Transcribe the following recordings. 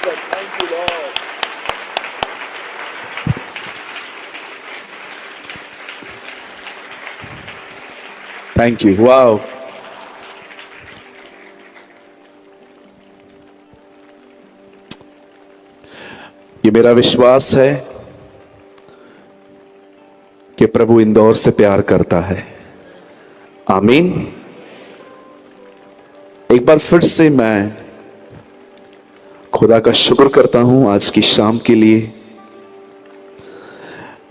Jesus. Thank you, Lord. Thank you. Wow, ये मेरा विश्वास है कि प्रभु इंदौर से प्यार करता है। आमीन। एक बार फिर से मैं खुदा का शुक्र करता हूं आज की शाम के लिए।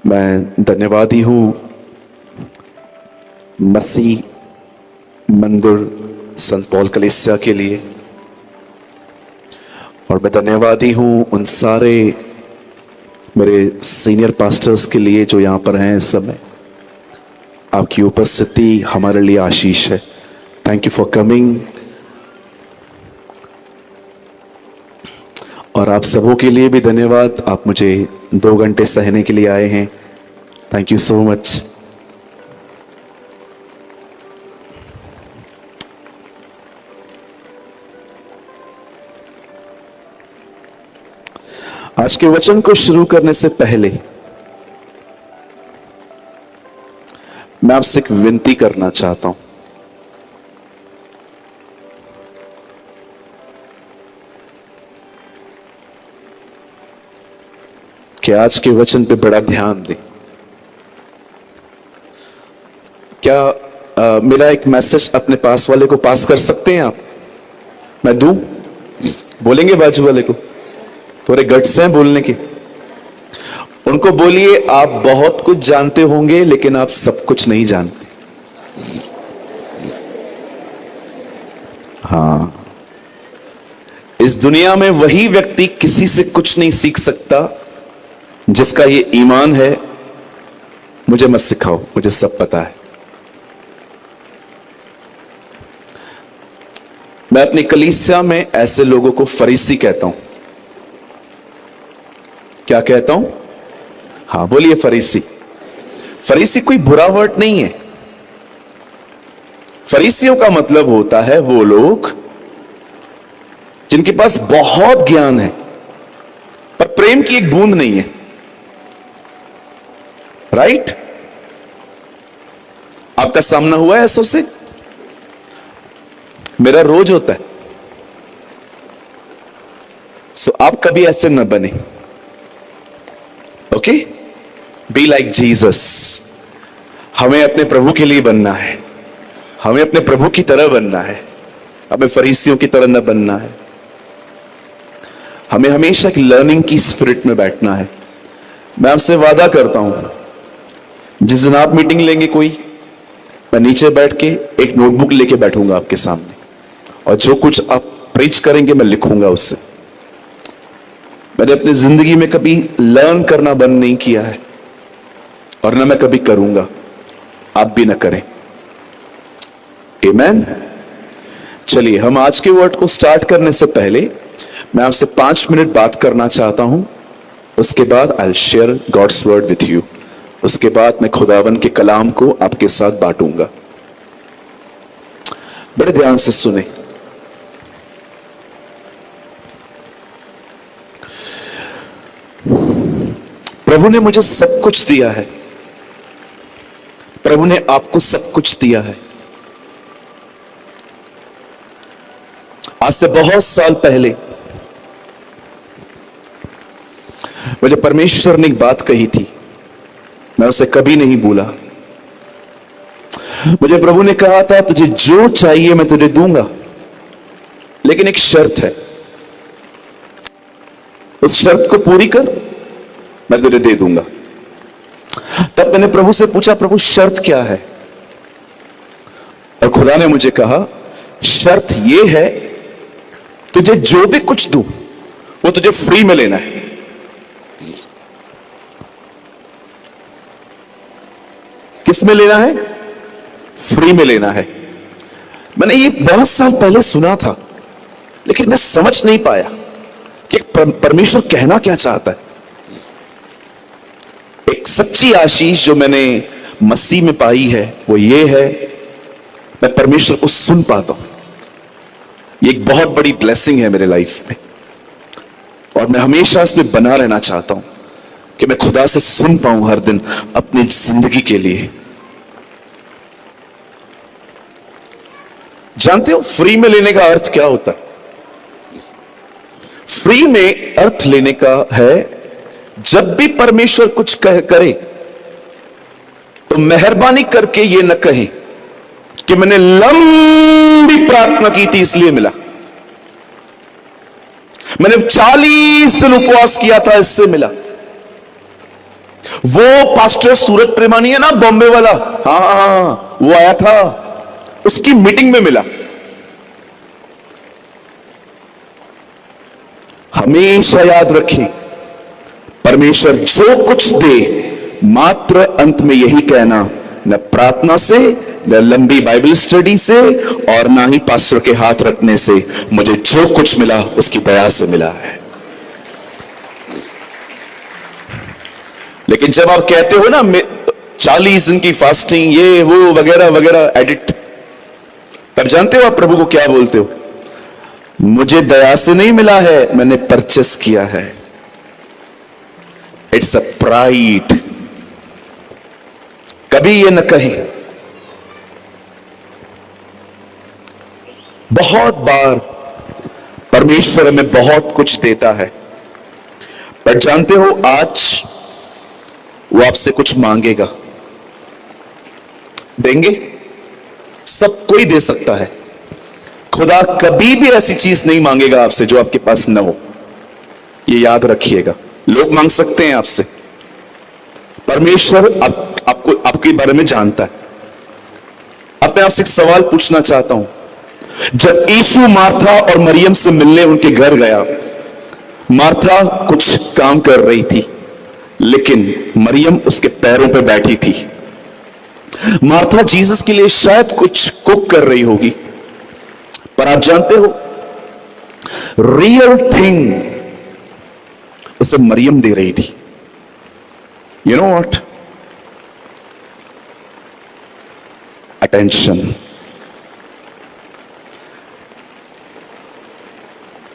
मैं धन्यवादी हूं मसीह मंदिर संत पॉल कलीसिया के लिए, और मैं धन्यवादी हूं उन सारे मेरे सीनियर पास्टर्स के लिए जो यहां पर हैं इस समय। आपकी उपस्थिति हमारे लिए आशीष है। Thank you for coming. और आप सबों के लिए भी धन्यवाद। आप मुझे 2 घंटे सहने के लिए आए हैं। Thank you so much. आज के वचन को शुरू करने से पहले मैं आपसे एक विनती करना चाहता हूं कि आज के वचन पे बड़ा ध्यान दें। क्या मेरा एक मैसेज अपने पास वाले को पास कर सकते हैं आप? मैं दूं? बोलेंगे बाजू वाले को? थोड़े गट्स हैं बोलने के। उनको बोलिए आप बहुत कुछ जानते होंगे लेकिन आप सब कुछ नहीं जानते। हाँ, इस दुनिया में वही व्यक्ति किसी से कुछ नहीं सीख सकता जिसका ये ईमान है मुझे मत सिखाओ, मुझे सब पता है। मैं अपनी कलीसिया में ऐसे लोगों को फरीसी कहता हूं। क्या कहता हूं? हाँ बोलिए, फरीसी। फरीसी कोई बुरा वर्ड नहीं है। फरीसियों का मतलब होता है वो लोग जिनके पास बहुत ज्ञान है पर प्रेम की एक बूंद नहीं है। राइट? आपका सामना हुआ है ऐसों से? मेरा रोज होता है। सो आप कभी ऐसे न बने। ओके? Be like Jesus. हमें अपने प्रभु के लिए बनना है। हमें अपने प्रभु की तरह बनना है। हमें फरीसियों की तरह न बनना है। हमें हमेशा एक लर्निंग की स्पिरिट में बैठना है। मैं आपसे वादा करता हूं जिस दिन आप मीटिंग लेंगे कोई, मैं नीचे बैठ के एक नोटबुक लेके बैठूंगा आपके सामने, और जो कुछ आप प्रीच करेंगे मैं लिखूंगा उससे। मैंने अपनी जिंदगी में कभी लर्न करना बंद नहीं किया है और ना मैं कभी करूंगा। आप भी ना करें। आमीन। चलिए, हम आज के वर्ड को स्टार्ट करने से पहले मैं आपसे 5 मिनट बात करना चाहता हूं। उसके बाद I will share God's word with you. उसके बाद मैं खुदावन के कलाम को आपके साथ बांटूंगा। बड़े ध्यान से सुने। प्रभु ने मुझे सब कुछ दिया है। प्रभु ने आपको सब कुछ दिया है। आज से बहुत साल पहले मुझे परमेश्वर ने एक बात कही थी, मैं उसे कभी नहीं भूला। मुझे प्रभु ने कहा था तुझे जो चाहिए मैं तुझे दूंगा, लेकिन एक शर्त है, उस शर्त को पूरी कर, मैं तुझे दे दूंगा। तब मैंने प्रभु से पूछा, प्रभु शर्त क्या है? और खुदा ने मुझे कहा शर्त यह है तुझे जो भी कुछ दूं वो तुझे फ्री में लेना है। किस में लेना है? फ्री में लेना है। मैंने ये बहुत साल पहले सुना था लेकिन मैं समझ नहीं पाया कि परमेश्वर कहना क्या चाहता है। एक सच्ची आशीष जो मैंने मसीह में पाई है वो ये है, मैं परमेश्वर को सुन पाता हूं। ये एक बहुत बड़ी ब्लेसिंग है मेरे लाइफ में। और मैं हमेशा इसमें बना रहना चाहता हूं कि मैं खुदा से सुन पाऊं हर दिन अपनी जिंदगी के लिए। जानते हो फ्री में लेने का अर्थ क्या होता है? फ्री में अर्थ लेने का है, जब भी परमेश्वर कुछ करे तो मेहरबानी करके ये न कहें कि मैंने लंबी प्रार्थना की थी इसलिए मिला, मैंने 40 दिन उपवास किया था इससे मिला। वो पास्टर सूरज प्रेमानी है ना, बॉम्बे वाला, हाँ वो आया था, उसकी मीटिंग में मिला। हमेशा याद रखें, परमेश्वर जो कुछ दे मात्र अंत में यही कहना, न प्रार्थना से, न लंबी बाइबल स्टडी से, और ना ही पास्टर के हाथ रखने से, मुझे जो कुछ मिला उसकी दया से मिला है। लेकिन जब आप कहते हो ना 40 दिन की फास्टिंग, ये वो वगैरह वगैरह एडिट, तब जानते हो आप प्रभु को क्या बोलते हो? मुझे दया से नहीं मिला है, मैंने परचेस किया है। It's a pride. कभी ये न कहें। बहुत बार परमेश्वर हमें बहुत कुछ देता है, पर जानते हो आज वो आपसे कुछ मांगेगा। देंगे? सब कोई दे सकता है। खुदा कभी भी ऐसी चीज नहीं मांगेगा आपसे जो आपके पास न हो, ये याद रखिएगा। लोग मांग सकते हैं आपसे, परमेश्वर आपको आपके बारे में जानता है। अब मैं आपसे एक सवाल पूछना चाहता हूं। जब यीशु मार्था और मरियम से मिलने उनके घर गया, मार्था कुछ काम कर रही थी, लेकिन मरियम उसके पैरों पे बैठी थी। मार्था जीसस के लिए शायद कुछ कुक कर रही होगी, पर आप जानते हो रियल थिंग उसे मरियम दे रही थी। You know what? अटेंशन।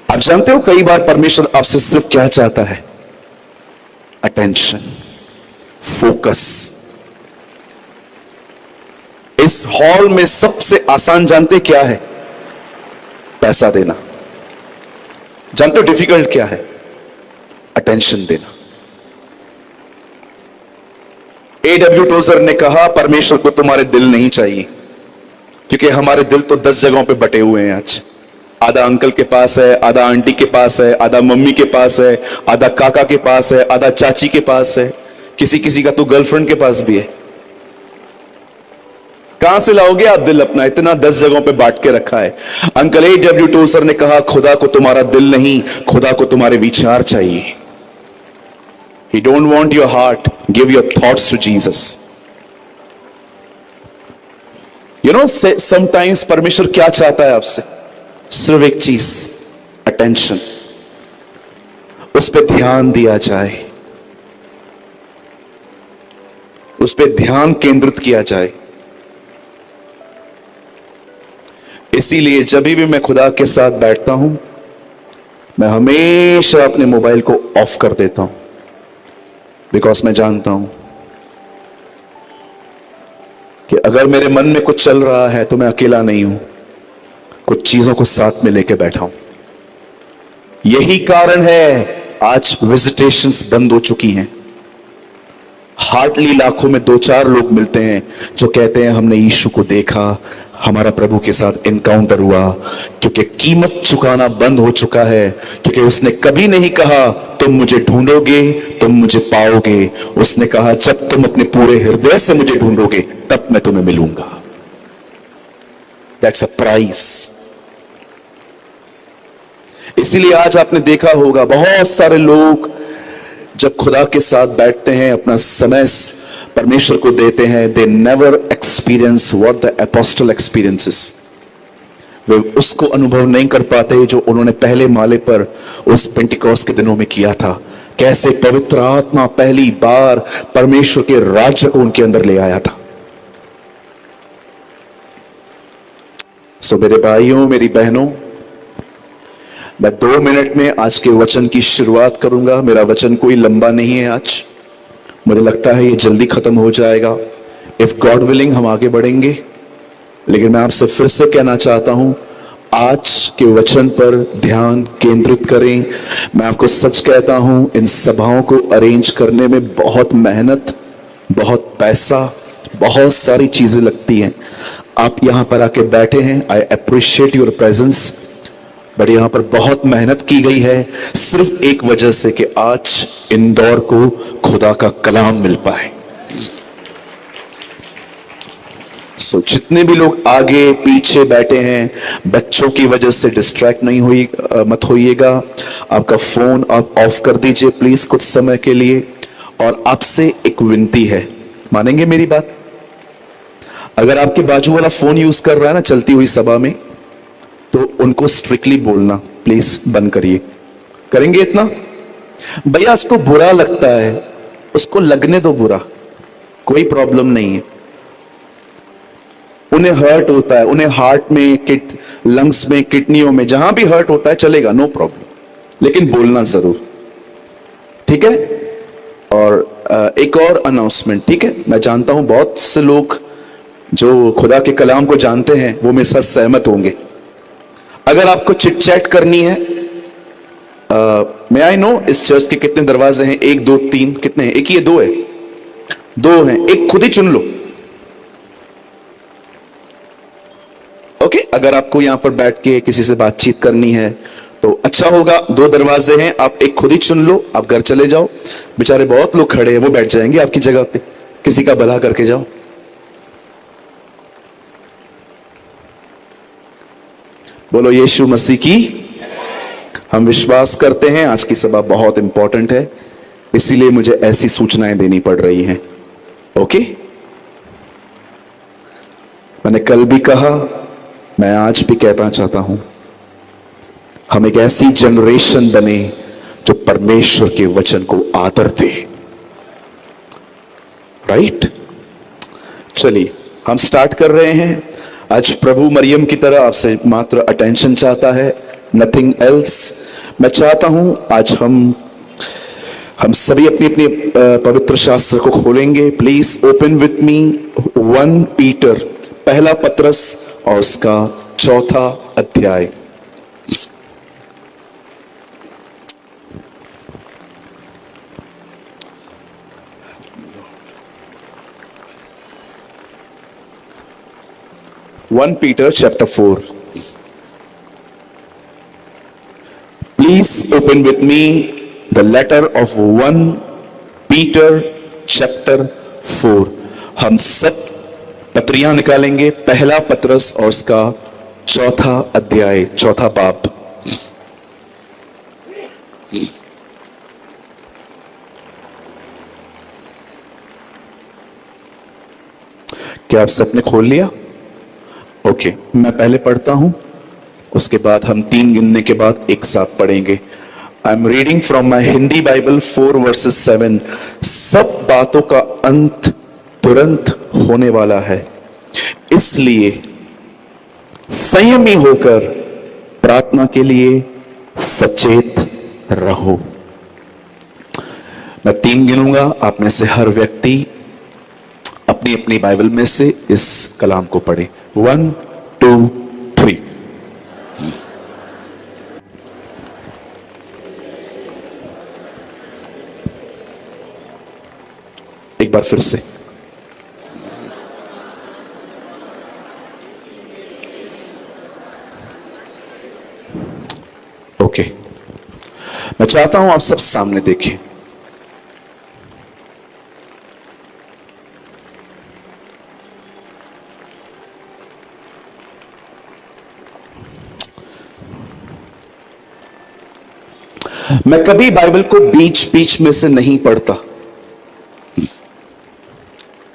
आप जानते हो कई बार परमेश्वर आपसे सिर्फ क्या चाहता है? Attention, focus. इस हॉल में सबसे आसान जानते क्या है? पैसा देना। जानते हो डिफिकल्ट क्या है? अटेंशन देना। A.W. टोजर ने कहा परमेश्वर को तुम्हारे दिल नहीं चाहिए, क्योंकि हमारे दिल तो 10 जगहों पे बटे हुए हैं आज। आधा अंकल के पास है, आधा आंटी के पास है, आधा मम्मी के पास है, आधा काका के पास है, आधा चाची के पास है, किसी किसी का तो गर्लफ्रेंड के पास भी है। कहां से लाओगे आप दिल अपना? इतना 10 जगहों पे बांट के रखा है। Uncle A.W. टोजर ने कहा खुदा को तुम्हारा दिल नहीं, खुदा को तुम्हारे विचार चाहिए। He don't want your heart. Give your thoughts to Jesus. You know, sometimes परमेश्वर क्या चाहता है आपसे? सिर्फ एक चीज, अटेंशन। उस पर ध्यान दिया जाए, उस पर ध्यान केंद्रित किया जाए। इसीलिए जब भी मैं खुदा के साथ बैठता हूं, मैं हमेशा अपने मोबाइल को ऑफ कर देता हूं, बिकॉज मैं जानता हूं कि अगर मेरे मन में कुछ चल रहा है तो मैं अकेला नहीं हूं, कुछ चीजों को साथ में लेके बैठा हूं। यही कारण है आज विजिटेशंस बंद हो चुकी हैं। हार्डली लाखों में 2-4 लोग मिलते हैं जो कहते हैं हमने यीशु को देखा, हमारा प्रभु के साथ एनकाउंटर हुआ, क्योंकि कीमत चुकाना बंद हो चुका है। क्योंकि उसने कभी नहीं कहा तुम मुझे ढूंढोगे, तुम मुझे पाओगे। उसने कहा जब तुम अपने पूरे हृदय से मुझे ढूंढोगे तब मैं तुम्हें मिलूंगा। That's a price. इसीलिए आज आपने देखा होगा बहुत सारे लोग जब खुदा के साथ बैठते हैं, अपना समय परमेश्वर को देते हैं, they never experience what the apostle experiences. वे उसको अनुभव नहीं कर पाते जो उन्होंने पहले माले पर उस पेंटिकॉस्ट के दिनों में किया था। कैसे पवित्र आत्मा पहली बार परमेश्वर के राज्य को उनके अंदर ले आया था। सो मेरे भाइयों, मेरी बहनों, मैं 2 मिनट में आज के वचन की शुरुआत करूंगा। मेरा वचन कोई लंबा नहीं है आज, मुझे लगता है ये जल्दी खत्म हो जाएगा। इफ गॉड विलिंग हम आगे बढ़ेंगे, लेकिन मैं आपसे फिर से कहना चाहता हूं, आज के वचन पर ध्यान केंद्रित करें। मैं आपको सच कहता हूं, इन सभाओं को अरेंज करने में बहुत मेहनत, बहुत पैसा, बहुत सारी चीजें लगती हैं। आप यहां पर आके बैठे हैं, I appreciate your presence, but यहां पर बहुत मेहनत की गई है सिर्फ एक वजह से कि आज इंदौर को खुदा का कलाम मिल पाए। जितने भी लोग आगे पीछे बैठे हैं, बच्चों की वजह से डिस्ट्रैक्ट नहीं हुई मत होइएगा। आपका फोन आप ऑफ कर दीजिए प्लीज कुछ समय के लिए। और आपसे एक विनती है, मानेंगे मेरी बात? अगर आपके बाजू वाला फोन यूज कर रहा है ना चलती हुई सभा में, तो उनको स्ट्रिक्टली बोलना प्लीज बंद करिए। करेंगे इतना? भैया उसको बुरा लगता है, उसको लगने दो बुरा, कोई प्रॉब्लम नहीं है। उन्हें हर्ट होता है, उन्हें हार्ट में, लंग्स में, किडनियों में, जहां भी हर्ट होता है चलेगा, नो प्रॉब्लम, लेकिन बोलना जरूर, ठीक है? और एक और अनाउंसमेंट, ठीक है? मैं जानता हूं बहुत से लोग जो खुदा के कलाम को जानते हैं वो मेरे साथ सहमत होंगे। अगर आपको चिट चैट करनी है, मैं आई नो इस चर्च के कितने दरवाजे हैं, 1 2 3, कितने हैं? एक ही है, 2 है? 2 हैं, एक खुद ही चुन लो। ओके, अगर आपको यहां पर बैठ के किसी से बातचीत करनी है तो अच्छा होगा। 2 दरवाजे हैं, आप एक खुद ही चुन लो, आप घर चले जाओ। बेचारे बहुत लोग खड़े हैं, वो बैठ जाएंगे आपकी जगह पे, किसी का भला करके जाओ। बोलो यीशु मसीह की। हम विश्वास करते हैं आज की सभा बहुत इंपॉर्टेंट है, इसीलिए मुझे ऐसी सूचनाएं देनी पड़ रही हैं। ओके, मैंने कल भी कहा, मैं आज भी कहना चाहता हूं, हम एक ऐसी जनरेशन बने जो परमेश्वर के वचन को आदर दे। राइट? चलिए हम स्टार्ट कर रहे हैं। आज प्रभु मरियम की तरह आपसे मात्र अटेंशन चाहता है, नथिंग एल्स। मैं चाहता हूं आज हम सभी अपनी अपनी पवित्र शास्त्र को खोलेंगे। Please open with me 1 Peter, पहला पत्रस और उसका 4था अध्याय। One Peter chapter 4. Please open with me the letter of 1 Peter chapter 4. हम सब पत्रियां निकालेंगे, पहला पत्रस और उसका 4था अध्याय, 4था बाब। क्या आप सबने खोल लिया? ओके, मैं पहले पढ़ता हूं, उसके बाद हम 3 गिनने के बाद एक साथ पढ़ेंगे। I am reading from my Hindi Bible 4 versus 7। सब बातों का अंत तुरंत होने वाला है, इसलिए संयमी होकर प्रार्थना के लिए सचेत रहो। मैं 3 गिनूंगा, आप में से हर व्यक्ति अपनी अपनी बाइबल में से इस कलाम को पढ़े। 1 2 3। एक बार फिर से। ओके, मैं चाहता हूं आप सब सामने देखें। मैं कभी बाइबल को बीच बीच में से नहीं पढ़ता,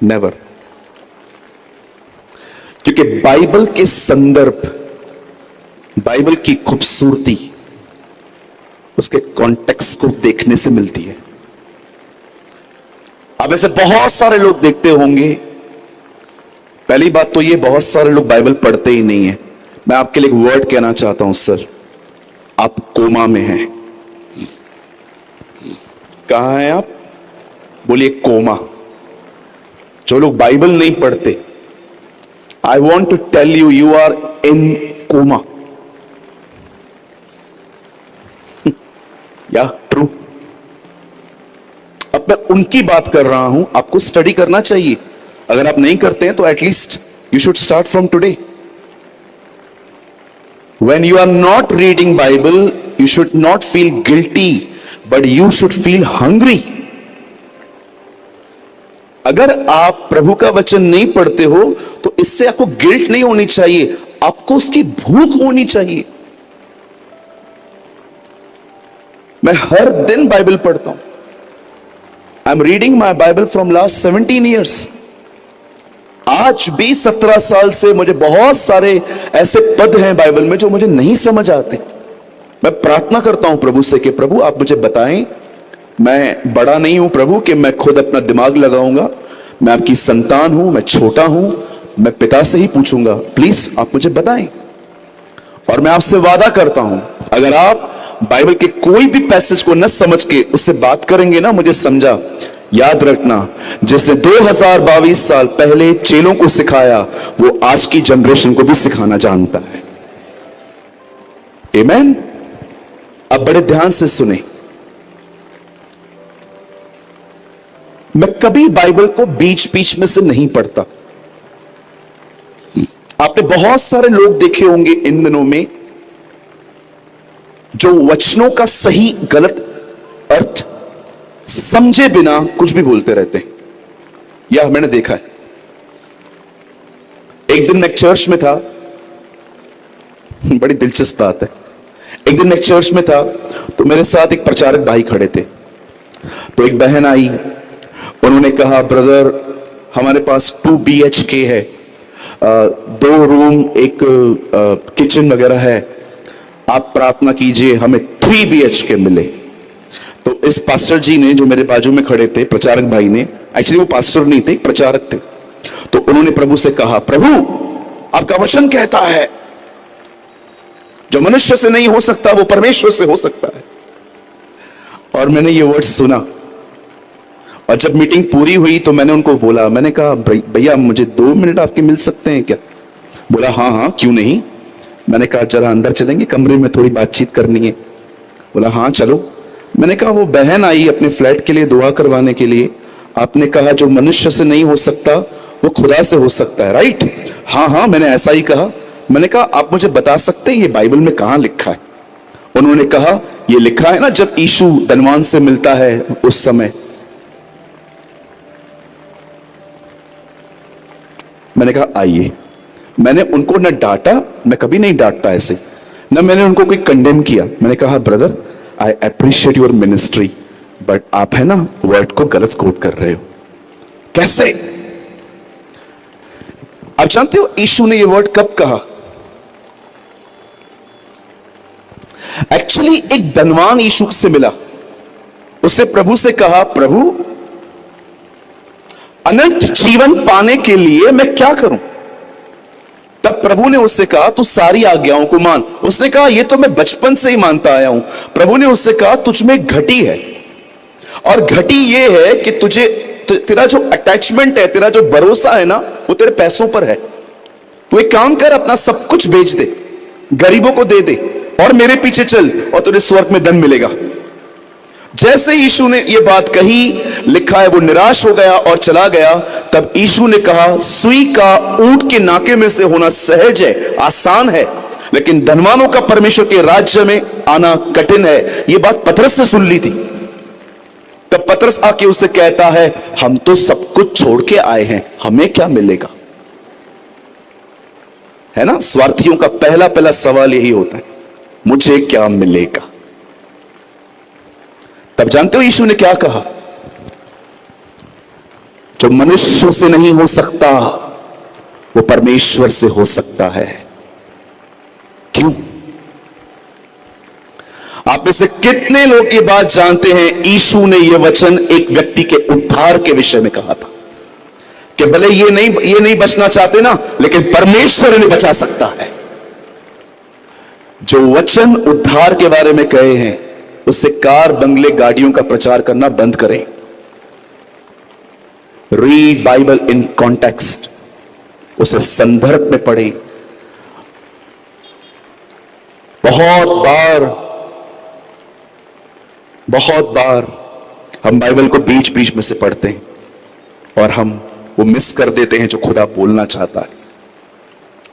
नेवर, क्योंकि बाइबल के संदर्भ, बाइबल की खूबसूरती उसके कॉन्टेक्स्ट को देखने से मिलती है। अब ऐसे बहुत सारे लोग देखते होंगे, पहली बात तो ये, बहुत सारे लोग बाइबल पढ़ते ही नहीं है। मैं आपके लिए एक वर्ड कहना चाहता हूं सर, आप कोमा में हैं। कहां हैं आप? बोलिए कोमा। जो लोग बाइबल नहीं पढ़ते, I want to tell you, you are in coma. या ट्रू? अब मैं उनकी बात कर रहा हूं, आपको स्टडी करना चाहिए। अगर आप नहीं करते हैं तो at least you should start from today. When you are not reading Bible, you should not feel guilty, but you should feel hungry. अगर आप प्रभु का वचन नहीं पढ़ते हो तो इससे आपको गिल्ट नहीं होनी चाहिए, आपको उसकी भूख होनी चाहिए। मैं हर दिन बाइबल पढ़ता हूं। I am reading my Bible from last 17 years। आज भी 17 साल से मुझे बहुत सारे ऐसे पद हैं बाइबल में जो मुझे नहीं समझ आते। मैं प्रार्थना करता हूं प्रभु से कि प्रभु आप मुझे बताएं। मैं बड़ा नहीं हूं प्रभु कि मैं खुद अपना दिमाग लगाऊंगा। मैं आपकी संतान हूं, मैं छोटा हूं, मैं पिता से ही पूछूंगा, प्लीज आप मुझे बताएं। और मैं आपसे वादा करता हूं, अगर आप बाइबल के कोई भी पैसेज को न समझ के उससे बात करेंगे ना, मुझे समझा, याद रखना, जिसने 2022 साल पहले चेलों को सिखाया वो आज की जनरेशन को भी सिखाना जानता है। आमीन। अब बड़े ध्यान से सुने। मैं कभी बाइबल को बीच बीच में से नहीं पढ़ता। आपने बहुत सारे लोग देखे होंगे इन दिनों में जो वचनों का सही गलत अर्थ समझे बिना कुछ भी बोलते रहते हैं। यह मैंने देखा है। एक दिन मैं एक चर्च में था, बड़ी दिलचस्प बात है। एक दिन मैं एक चर्च में था तो मेरे साथ एक प्रचारक भाई खड़े थे। तो एक बहन आई, उन्होंने कहा, ब्रदर हमारे पास 2 BHK है, 2 रूम, एक किचन वगैरह है, आप प्रार्थना कीजिए हमें 3 BHK मिले। तो इस पास्टर जी ने, जो मेरे बाजू में खड़े थे, प्रचारक भाई ने, एक्चुअली वो पास्टर नहीं थे, प्रचारक थे, तो उन्होंने प्रभु से कहा, प्रभु आपका वचन कहता है जो मनुष्य से नहीं हो सकता वो परमेश्वर से हो सकता है। और मैंने ये वर्ड सुना और जब मीटिंग पूरी हुई तो मैंने उनको बोला, मैंने कहा भैया मुझे 2 मिनट आपके मिल सकते हैं क्या? बोला हाँ हाँ क्यों नहीं। मैंने कहा जरा अंदर चलेंगे, कमरे में थोड़ी बातचीत करनी है। बोला हाँ चलो। मैंने कहा वो बहन आई अपने फ्लैट के लिए दुआ करवाने के लिए, आपने कहा जो मनुष्य से नहीं हो सकता वो खुदा से हो सकता है, राइट? हाँ हाँ मैंने ऐसा ही कहा। मैंने कहा आप मुझे बता सकते हैं ये बाइबल में कहां लिखा है? उन्होंने कहा ये लिखा है ना जब यीशु धनवान से मिलता है उस समय। मैंने कहा आइए। मैंने उनको न डांटा, मैं कभी नहीं डांटता ऐसे, न मैंने उनको कोई कंडेम किया। मैंने कहा brother I appreciate your ministry, but आप है ना वर्ड को गलत कोट कर रहे हो। कैसे? आप जानते हो यीशु ने ये वर्ड कब कहा? एक्चुअली एक धनवान यीशु से मिला, उससे प्रभु से कहा, प्रभु अनंत जीवन पाने के लिए मैं क्या करूं? तब प्रभु ने उससे कहा तू सारी आज्ञाओं को मान। उसने कहा ये तो मैं बचपन से ही मानता आया हूं। प्रभु ने उससे कहा तुझ में घटी है, और घटी ये है कि तुझे तेरा जो अटैचमेंट है, तेरा जो भरोसा है ना, वो तेरे पैसों पर है। तू एक काम कर, अपना सब कुछ बेच दे, गरीबों को दे दे और मेरे पीछे चल और तुझे स्वर्ग में धन मिलेगा। जैसे यीशु ने यह बात कही, लिखा है वो निराश हो गया और चला गया। तब यीशु ने कहा सुई का ऊंट के नाके में से होना सहज है, आसान है, लेकिन धनवानों का परमेश्वर के राज्य में आना कठिन है। यह बात पतरस से सुन ली थी। तब पतरस आके उससे कहता है हम तो सब कुछ छोड़ के आए हैं, हमें क्या मिलेगा? है ना, स्वार्थियों का पहला सवाल यही होता है, मुझे क्या मिलेगा? तब जानते हो यीशु ने क्या कहा? जो मनुष्यों से नहीं हो सकता वो परमेश्वर से हो सकता है। क्यों? आप में से कितने लोग ये बात जानते हैं यीशु ने यह वचन एक व्यक्ति के उद्धार के विषय में कहा था कि भले ये नहीं बचना चाहते ना, लेकिन परमेश्वर इन्हें बचा सकता है। जो वचन उद्धार के बारे में कहे हैं उससे कार, बंगले, गाड़ियों का प्रचार करना बंद करें। रीड बाइबल इन कॉन्टेक्स्ट, उसे संदर्भ में पढ़ें। बहुत बार हम बाइबल को बीच बीच में से पढ़ते हैं और हम वो मिस कर देते हैं जो खुदा बोलना चाहता है।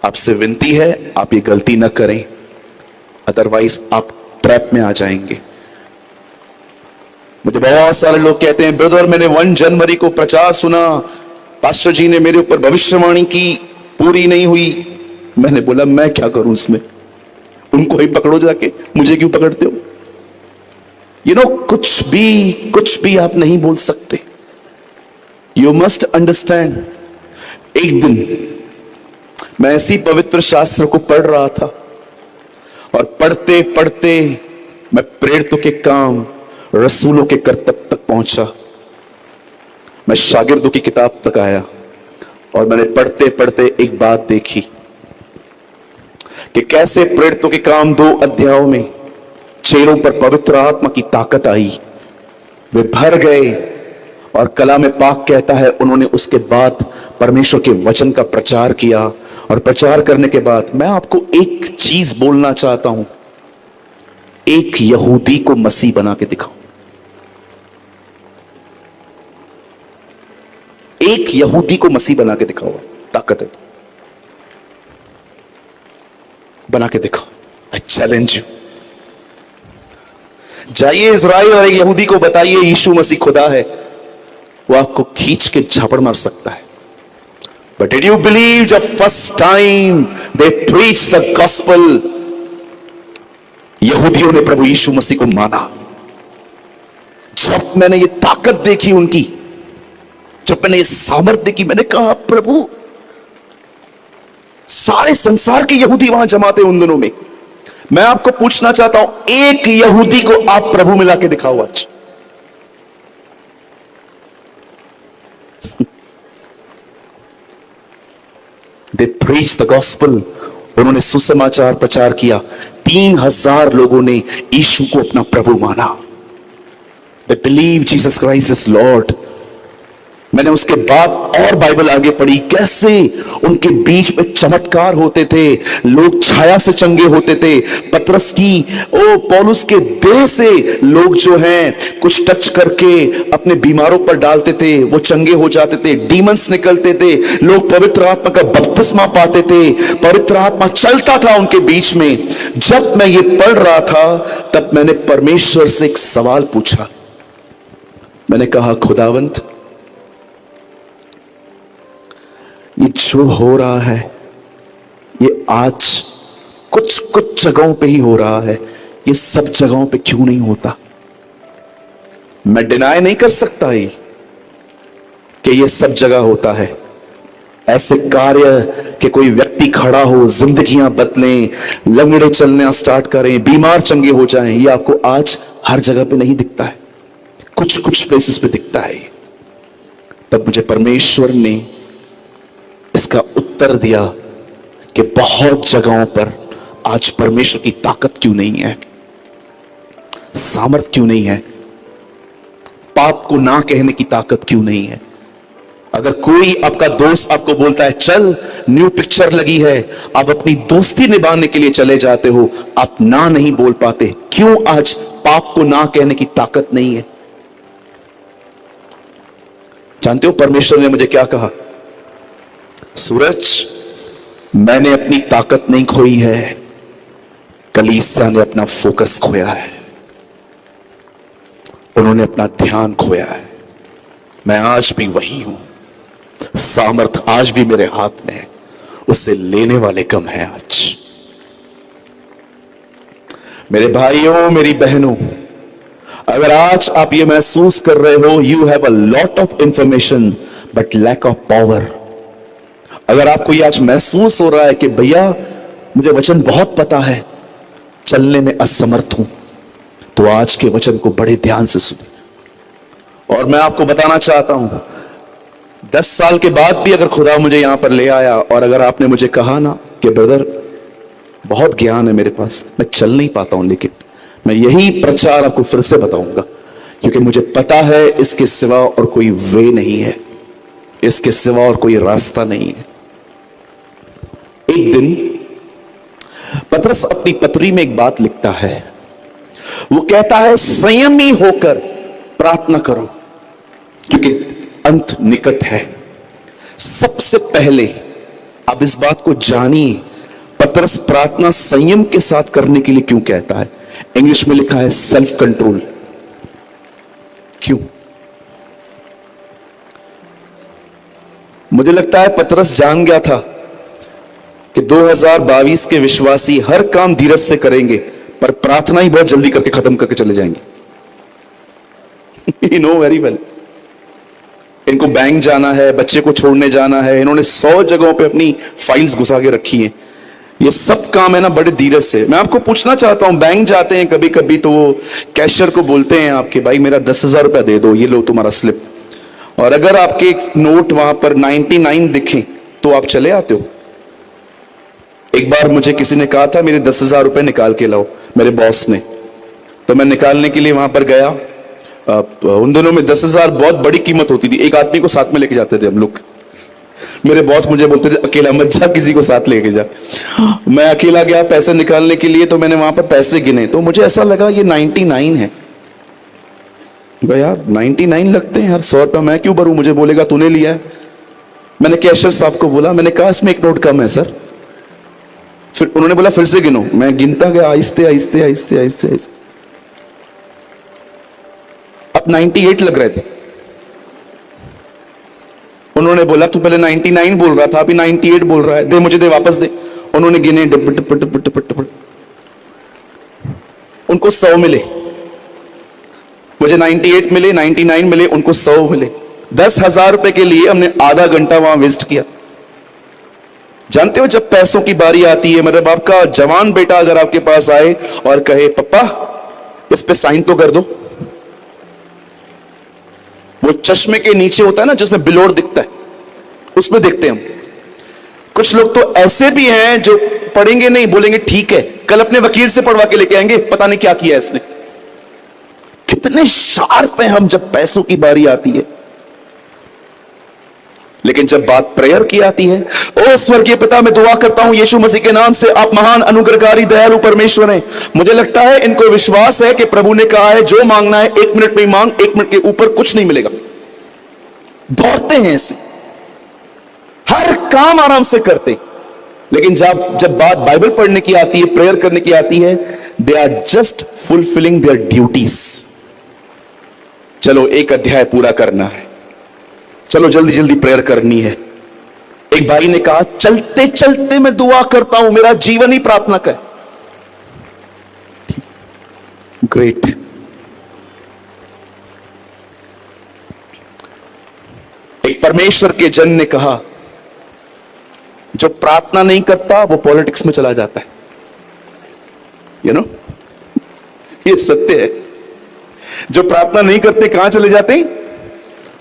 आपसे विनती है, आप ये गलती न करें, अदरवाइज आप ट्रैप में आ जाएंगे। मुझे बहुत सारे लोग कहते हैं, ब्रदर मैंने 1 जनवरी को प्रचार सुना, पास्टर जी ने मेरे ऊपर भविष्यवाणी की, पूरी नहीं हुई। मैंने बोला मैं क्या करूं इसमें, उनको ही पकड़ो जाके, मुझे क्यों पकड़ते हो? कुछ भी आप नहीं बोल सकते। You must understand. एक दिन मैं ऐसी पवित्र शास्त्र को पढ़ रहा था और पढ़ते पढ़ते मैं प्रेरितों के काम, रसूलों के कर्तव्य तक पहुंचा। मैं शागिर्दों की किताब तक आया और मैंने पढ़ते पढ़ते एक बात देखी कि कैसे प्रेरितों के काम 2 अध्यायों में चेलों पर पवित्र आत्मा की ताकत आई, वे भर गए। और कला में पाक कहता है उन्होंने उसके बाद परमेश्वर के वचन का प्रचार किया। और प्रचार करने के बाद मैं आपको एक चीज बोलना चाहता हूं, एक यहूदी को मसीह बना के दिखाओ। एक यहूदी को मसीह बना के दिखाओ, ताकत है तो बना के दिखाओ। I challenge you. जाइए इजराइल और एक यहूदी को बताइए यीशु मसीह खुदा है, वो आपको खींच के झापड़ मार सकता है। बट डिड यू बिलीव जब first time they preach the gospel, यहूदियों ने प्रभु यीशु मसीह को माना। जब मैंने ये ताकत देखी उनकी, जब मैंने ये सामर्थ्य देखी, मैंने कहा प्रभु, सारे संसार के यहूदी वहां जमा थे उन दिनों में। मैं आपको पूछना चाहता हूं, एक यहूदी को आप प्रभु मिला के दिखाओ आज। दे प्रीच द गॉस्पेल, उन्होंने सुसमाचार प्रचार किया। 3000 लोगों ने यीशु को अपना प्रभु माना। They believe Jesus Christ is Lord. मैंने उसके बाद और बाइबल आगे पढ़ी, कैसे उनके बीच में चमत्कार होते थे, लोग छाया से चंगे होते थे। पतरस की पौलुस के देह से लोग जो हैं कुछ टच करके अपने बीमारों पर डालते थे, वो चंगे हो जाते थे, डीमंस निकलते थे, लोग पवित्र आत्मा का बपतिस्मा पाते थे, पवित्र आत्मा चलता था उनके बीच में। जब मैं ये पढ़ रहा था तब मैंने परमेश्वर से एक सवाल पूछा। मैंने कहा, खुदावंत, ये जो हो रहा है ये आज कुछ कुछ जगहों पे ही हो रहा है, ये सब जगहों पे क्यों नहीं होता? मैं डिनाई नहीं कर सकता ही कि ये सब जगह होता है। ऐसे कार्य कि कोई व्यक्ति खड़ा हो, जिंदगियां बदलें, लंगड़े चलना स्टार्ट करें, बीमार चंगे हो जाएं, ये आपको आज हर जगह पे नहीं दिखता है, कुछ कुछ प्लेसेस पे दिखता है। तब मुझे परमेश्वर ने इसका उत्तर दिया कि बहुत जगहों पर आज परमेश्वर की ताकत क्यों नहीं है, सामर्थ क्यों नहीं है, पाप को ना कहने की ताकत क्यों नहीं है। अगर कोई आपका दोस्त आपको बोलता है चल न्यू पिक्चर लगी है, आप अपनी दोस्ती निभाने के लिए चले जाते हो, आप ना नहीं बोल पाते, क्यों? आज पाप को ना कहने की ताकत नहीं है। जानते हो परमेश्वर ने मुझे क्या कहा? सूरज, मैंने अपनी ताकत नहीं खोई है, कलीसिया ने अपना फोकस खोया है, उन्होंने अपना ध्यान खोया है। मैं आज भी वही हूं, सामर्थ आज भी मेरे हाथ में है, उससे लेने वाले कम है। आज मेरे भाइयों, मेरी बहनों, अगर आज आप ये महसूस कर रहे हो you have a lot of information but lack of power, अगर आपको ये आज महसूस हो रहा है कि भैया मुझे वचन बहुत पता है, चलने में असमर्थ हूं, तो आज के वचन को बड़े ध्यान से सुनिए। और मैं आपको बताना चाहता हूं, 10 साल के बाद भी अगर खुदा मुझे यहां पर ले आया और अगर आपने मुझे कहा ना कि ब्रदर बहुत ज्ञान है मेरे पास, मैं चल नहीं पाता हूं, लेकिन मैं यही प्रचार आपको फिर से बताऊंगा, क्योंकि मुझे पता है इसके सिवा और कोई वे नहीं है, इसके सिवा और कोई रास्ता नहीं है। एक दिन पतरस अपनी पत्री में एक बात लिखता है, वो कहता है संयमी होकर प्रार्थना करो क्योंकि अंत निकट है। सबसे पहले आप इस बात को जानिए, पतरस प्रार्थना संयम के साथ करने के लिए क्यों कहता है। इंग्लिश में लिखा है सेल्फ कंट्रोल। क्यों? मुझे लगता है पतरस जान गया था कि 2022 के विश्वासी हर काम धीरज से करेंगे, पर प्रार्थना ही बहुत जल्दी करके खत्म करके चले जाएंगे। You know very well। इनको बैंक जाना है, बच्चे को छोड़ने जाना है, इन्होंने 100 जगहों पे अपनी फाइल्स घुसा के रखी हैं। ये सब काम है ना बड़े धीरज से। मैं आपको पूछना चाहता हूं, बैंक जाते हैं कभी कभी तो वो कैशियर को बोलते हैं आपके, भाई मेरा 10,000 रुपया दे दो, ये लो तुम्हारा स्लिप, और अगर आपके एक नोट वहां पर 99 दिखे तो आप चले आते हो। एक बार मुझे किसी ने कहा था मेरे 10,000 रुपए निकाल के लाओ, मेरे बॉस ने, तो मैं निकालने के लिए वहां पर गया। उन दिनों में 10,000 बहुत बड़ी कीमत होती थी, एक आदमी को साथ में लेके जाते थे हम लोग। मेरे बॉस मुझे बोलते थे अकेला मत जा, किसी को साथ लेके जा। मैं अकेला गया पैसे निकालने के लिए, तो मैंने वहां पर पैसे गिने, तो मुझे ऐसा लगा ये 99 है। यार 99 लगते हैं यार, 100 रुपया मैं क्यों भरूं, मुझे बोलेगा तूने लिया है। मैंने कैशियर साहब को बोला, मैंने कहा इसमें एक नोट कम है सर। फिर उन्होंने बोला फिर से गिनो, मैं गिनता गया आहिस्ते आहिस्ते आहिस्ते आहिस्ते आहिस्ते, अब 98 लग रहे थे। उन्होंने बोला तू पहले 99 बोल रहा था, अभी 98 बोल रहा है, दे मुझे, दे वापस दे। उन्होंने गिने, उनको 100 मिले, मुझे 98 मिले, 99 मिले, उनको 100 मिले। 10,000 रुपए के लिए हमने आधा घंटा वहां वेस्ट किया। जानते हो जब पैसों की बारी आती है, मतलब आपका जवान बेटा अगर आपके पास आए और कहे पप्पा इस पे साइन तो कर दो, वो चश्मे के नीचे होता है ना जिसमें बिलोड़ दिखता है, उसमें देखते हैं हम। कुछ लोग तो ऐसे भी हैं जो पढ़ेंगे नहीं, बोलेंगे ठीक है, कल अपने वकील से पढ़वा के लेके आएंगे, पता नहीं क्या किया इसने। कितने शार्प हैं हम जब पैसों की बारी आती है। लेकिन जब बात प्रेयर की आती है, ओ स्वर्गीय पिता मैं दुआ करता हूं यीशु मसीह के नाम से, आप महान अनुग्रहकारी दयालु परमेश्वर हैं। मुझे लगता है इनको विश्वास है कि प्रभु ने कहा है जो मांगना है 1 मिनट में ही मांग, 1 मिनट के ऊपर कुछ नहीं मिलेगा। दौड़ते हैं ऐसे, हर काम आराम से करते। लेकिन जब बात बाइबल पढ़ने की आती है, प्रेयर करने की आती है, they are just fulfilling their duties. चलो एक अध्याय पूरा करना है, चलो जल्दी जल्दी प्रेयर करनी है। एक भाई ने कहा चलते चलते मैं दुआ करता हूं, मेरा जीवन ही प्रार्थना का है। ग्रेट। एक परमेश्वर के जन ने कहा जो प्रार्थना नहीं करता वो पॉलिटिक्स में चला जाता है। यू नो, ये सत्य है। जो प्रार्थना नहीं करते कहां चले जाते हैं?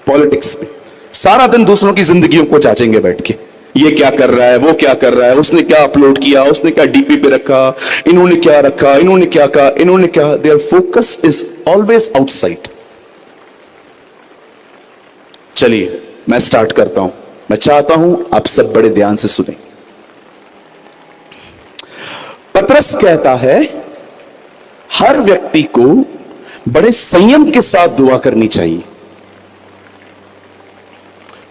पॉलिटिक्स में। सारा दिन दूसरों की जिंदगियों को जांचेंगे बैठ के, ये क्या कर रहा है, वो क्या कर रहा है, उसने क्या अपलोड किया, उसने क्या डीपी पे रखा, इन्होंने क्या रखा, इन्होंने क्या कहा, इन्होंने क्या। Their focus is always outside. चलिए मैं स्टार्ट करता हूं। मैं चाहता हूं आप सब बड़े ध्यान से सुने। पतरस कहता है हर व्यक्ति को बड़े संयम के साथ दुआ करनी चाहिए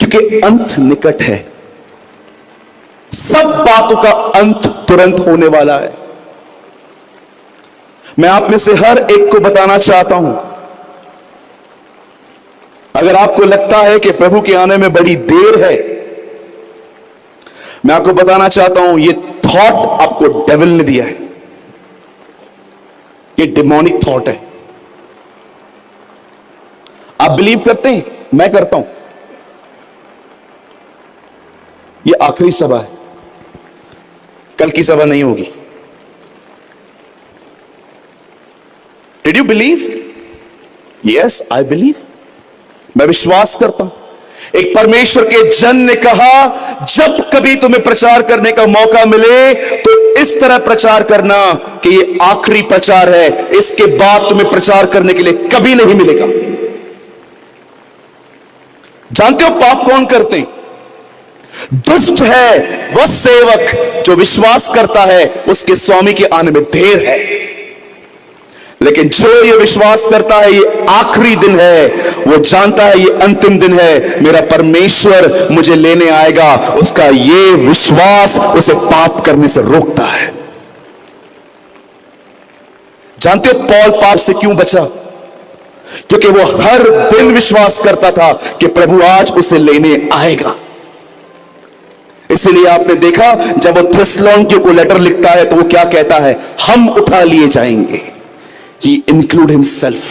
क्योंकि अंत निकट है। सब बातों का अंत तुरंत होने वाला है। मैं आप में से हर एक को बताना चाहता हूं, अगर आपको लगता है कि प्रभु के आने में बड़ी देर है, मैं आपको बताना चाहता हूं ये थॉट आपको डेविल ने दिया है। ये डिमोनिक थॉट है। आप बिलीव करते हैं? मैं करता हूं। ये आखिरी सभा है, कल की सभा नहीं होगी। Did you believe? Yes, I believe. मैं विश्वास करता हूं। एक परमेश्वर के जन ने कहा जब कभी तुम्हें प्रचार करने का मौका मिले तो इस तरह प्रचार करना कि ये आखिरी प्रचार है, इसके बाद तुम्हें प्रचार करने के लिए कभी नहीं मिलेगा। जानते हो पाप कौन करते हैं? दुष्ट है वह सेवक जो विश्वास करता है उसके स्वामी के आने में देर है, लेकिन जो ये विश्वास करता है ये आखिरी दिन है, वो जानता है ये अंतिम दिन है, मेरा परमेश्वर मुझे लेने आएगा, उसका ये विश्वास उसे पाप करने से रोकता है। जानते हो पौल पाप से क्यों बचा? क्योंकि वो हर दिन विश्वास करता था कि प्रभु आज उसे लेने आएगा। इसलिए आपने देखा जब वो थिस्सलुनीकियों को लेटर लिखता है तो वो क्या कहता है? हम उठा लिए जाएंगे। He include himself,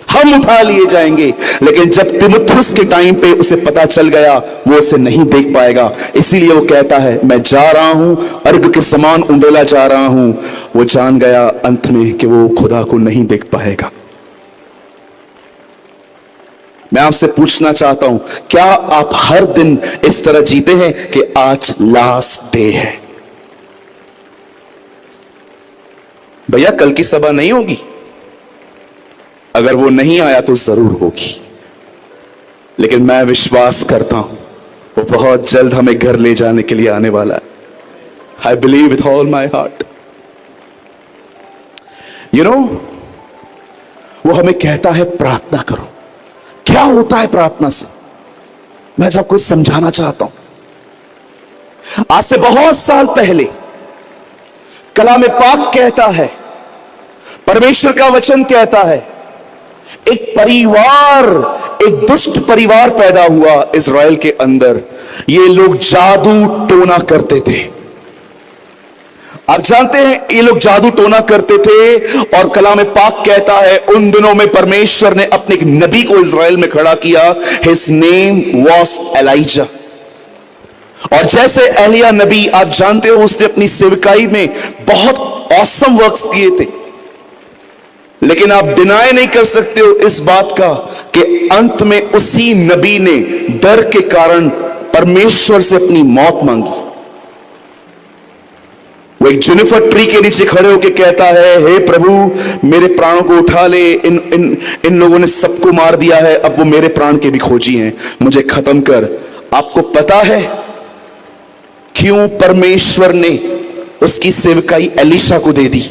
हम उठा लिए जाएंगे। लेकिन जब तीमुथियुस के टाइम पे उसे पता चल गया वो उसे नहीं देख पाएगा, इसीलिए वो कहता है मैं जा रहा हूं, अर्घ के समान उंडेला जा रहा हूं। वो जान गया अंत में कि वो खुदा को नहीं देख पाएगा। मैं आपसे पूछना चाहता हूं, क्या आप हर दिन इस तरह जीते हैं कि आज लास्ट डे है? भैया कल की सभा नहीं होगी, अगर वो नहीं आया तो जरूर होगी, लेकिन मैं विश्वास करता हूं वो बहुत जल्द हमें घर ले जाने के लिए आने वाला है। I believe with all my heart. You know, वो हमें कहता है प्रार्थना करो। क्या होता है प्रार्थना से? मैं जब कुछ समझाना चाहता हूं। आज से बहुत साल पहले कलाम पाक कहता है, परमेश्वर का वचन कहता है, एक परिवार, एक दुष्ट परिवार पैदा हुआ इज़राइल के अंदर। ये लोग जादू टोना करते थे। आप जानते हैं ये लोग जादू टोना करते थे, और कलाम पाक कहता है उन दिनों में परमेश्वर ने अपने एक नबी को इज़राइल में खड़ा किया। His name was Elijah. और जैसे एलिया नबी, आप जानते हो, उसने अपनी सेवकाई में बहुत ऑसम वर्क्स किए थे, लेकिन आप डिनाई नहीं कर सकते हो इस बात का कि अंत में उसी नबी ने डर के कारण परमेश्वर से अपनी मौत मांगी। वो एक जुनिफर ट्री के नीचे खड़े होकर कहता है, हे प्रभु मेरे प्राणों को उठा ले, इन लोगों ने सबको मार दिया है, अब वो मेरे प्राण के भी खोजी हैं, मुझे खत्म कर। आपको पता है क्यों परमेश्वर ने उसकी सेवकाई एलीशा को दे दी?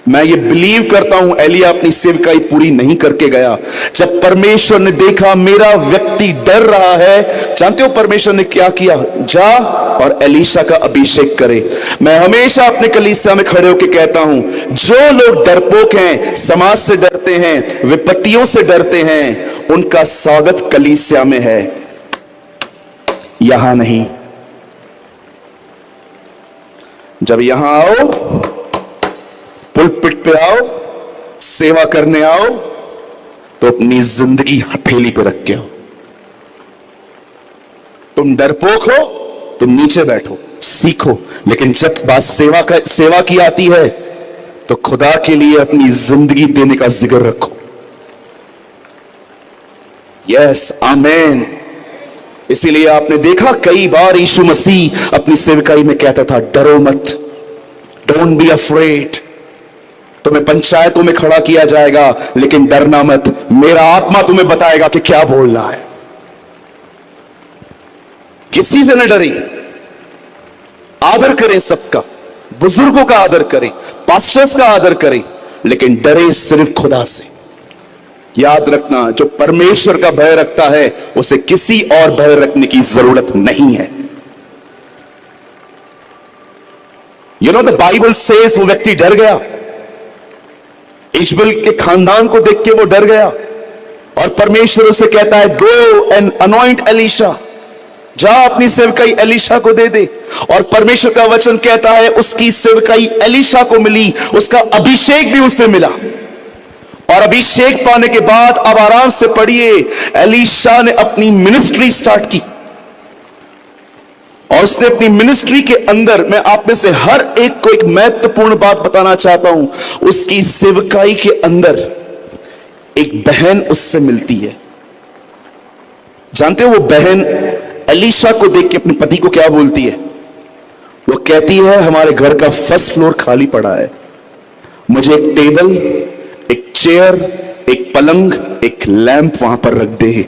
मैं ये बिलीव करता हूं एलिया अपनी सेवकाई पूरी नहीं करके गया। जब परमेश्वर ने देखा मेरा व्यक्ति डर रहा है, जानते हो परमेश्वर ने क्या किया? जा और एलीशा का अभिषेक करे। मैं हमेशा अपने कलीसिया में खड़े होकर कहता हूं, जो लोग डरपोक हैं, समाज से डरते हैं, विपत्तियों से डरते हैं, उनका स्वागत कलीसिया में है, यहां नहीं। जब यहां आओ, पुलपिट पे आओ, सेवा करने आओ, तो अपनी जिंदगी हथेली पे रख के आओ। तुम डरपोक हो, तुम नीचे बैठो, सीखो, लेकिन जब बात सेवा की आती है तो खुदा के लिए अपनी जिंदगी देने का जिक्र रखो। यस, आमेन। इसीलिए आपने देखा कई बार यीशु मसीह अपनी सेवकाई में कहता था, डरो मत, डोंट बी अफ्रेड। तुम्हें पंचायतों में खड़ा किया जाएगा, लेकिन डरना मत, मेरा आत्मा तुम्हें बताएगा कि क्या बोलना है। किसी से न डरे, आदर करें सबका, बुजुर्गों का आदर करें, पास्टर्स का आदर करें, लेकिन डरे सिर्फ खुदा से। याद रखना, जो परमेश्वर का भय रखता है उसे किसी और भय रखने की जरूरत नहीं है। You know the Bible says वो व्यक्ति डर गया, इजबेल के खानदान को देख के वो डर गया, और परमेश्वर उसे कहता है, गो एंड अनॉइंट एलीशा, जा अपनी सेवकाई एलीशा को दे दे। और परमेश्वर का वचन कहता है उसकी सेवकाई एलीशा को मिली, उसका अभिषेक भी उससे मिला। और अभिषेक पाने के बाद अब आराम से पढ़िए, एलीशा ने अपनी मिनिस्ट्री स्टार्ट की, और उसने अपनी मिनिस्ट्री के अंदर, मैं आप में से हर एक को एक महत्वपूर्ण बात बताना चाहता हूं, उसकी सेवकाई के अंदर एक बहन उससे मिलती है। जानते हो वो बहन एलीशा को देख के अपने पति को क्या बोलती है? वो कहती है हमारे घर का फर्स्ट फ्लोर खाली पड़ा है, मुझे एक टेबल, एक चेयर, एक पलंग, एक लैंप वहां पर रख दे।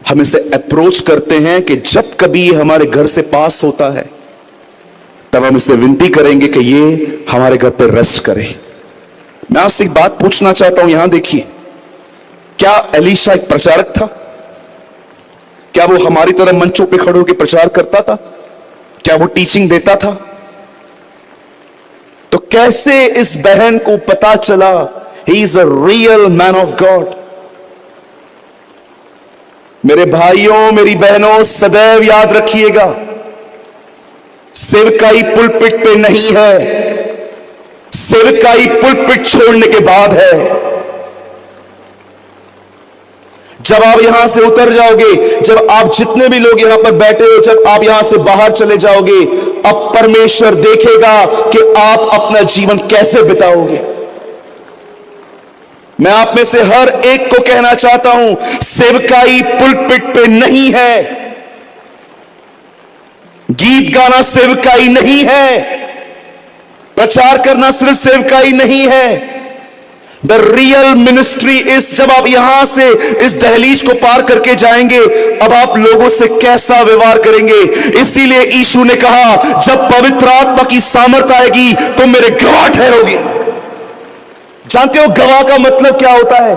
हम इसे अप्रोच करते हैं कि जब कभी ये हमारे घर से पास होता है तब हम इसे विनती करेंगे कि ये हमारे घर पर रेस्ट करे। मैं आपसे एक बात पूछना चाहता हूं, यहां देखिए, क्या एलीशा एक प्रचारक था? क्या वो हमारी तरह मंचों पे खड़े होकर प्रचार करता था? क्या वो टीचिंग देता था? तो कैसे इस बहन को पता चला he is a real man of God? मेरे भाइयों, मेरी बहनों, सदैव याद रखिएगा, सेवकाई पुलपिट पे नहीं है, सेवकाई पुलपिट छोड़ने के बाद है। जब आप यहां से उतर जाओगे, जब आप जितने भी लोग यहां पर बैठे हो, जब आप यहां से बाहर चले जाओगे, अब परमेश्वर देखेगा कि आप अपना जीवन कैसे बिताओगे। मैं आप में से हर एक को कहना चाहता हूं, सेवकाई पुलपिट पे नहीं है, गीत गाना सेवकाई नहीं है, प्रचार करना सिर्फ सेवकाई नहीं है। द रियल मिनिस्ट्री इज, जब आप यहां से इस दहलीज को पार करके जाएंगे, अब आप लोगों से कैसा व्यवहार करेंगे। इसीलिए यीशु ने कहा, जब पवित्र आत्मा की सामर्थ आएगी तो मेरे गवाह ठहरोगे। जानते हो गवाह का मतलब क्या होता है?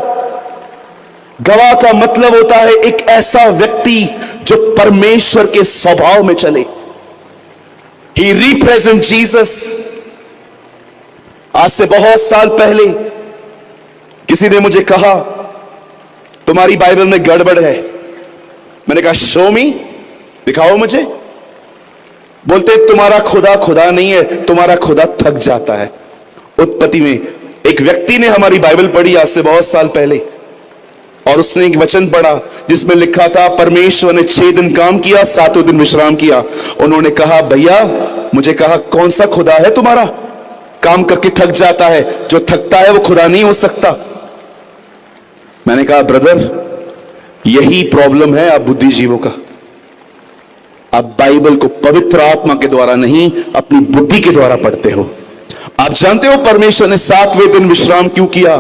गवाह का मतलब होता है एक ऐसा व्यक्ति जो परमेश्वर के स्वभाव में चले। ही रिप्रेजेंट जीसस। आज से बहुत साल पहले किसी ने मुझे कहा, तुम्हारी बाइबल में गड़बड़ है। मैंने कहा शो मी, दिखाओ मुझे। बोलते तुम्हारा खुदा खुदा नहीं है, तुम्हारा खुदा थक जाता है। उत्पत्ति में एक व्यक्ति ने हमारी बाइबल पढ़ी आज से बहुत साल पहले, और उसने एक वचन पढ़ा जिसमें लिखा था, परमेश्वर ने 6 दिन काम किया, 7वें दिन विश्राम किया। उन्होंने कहा, भैया, मुझे कहा कौन सा खुदा है तुम्हारा, काम करके थक जाता है? जो थकता है वो खुदा नहीं हो सकता। मैंने कहा, ब्रदर, यही प्रॉब्लम है आप बुद्धिजीवों का। आप बाइबल को पवित्र आत्मा के द्वारा नहीं, अपनी बुद्धि के द्वारा पढ़ते हो। आप जानते हो परमेश्वर ने 7वें दिन विश्राम क्यों किया?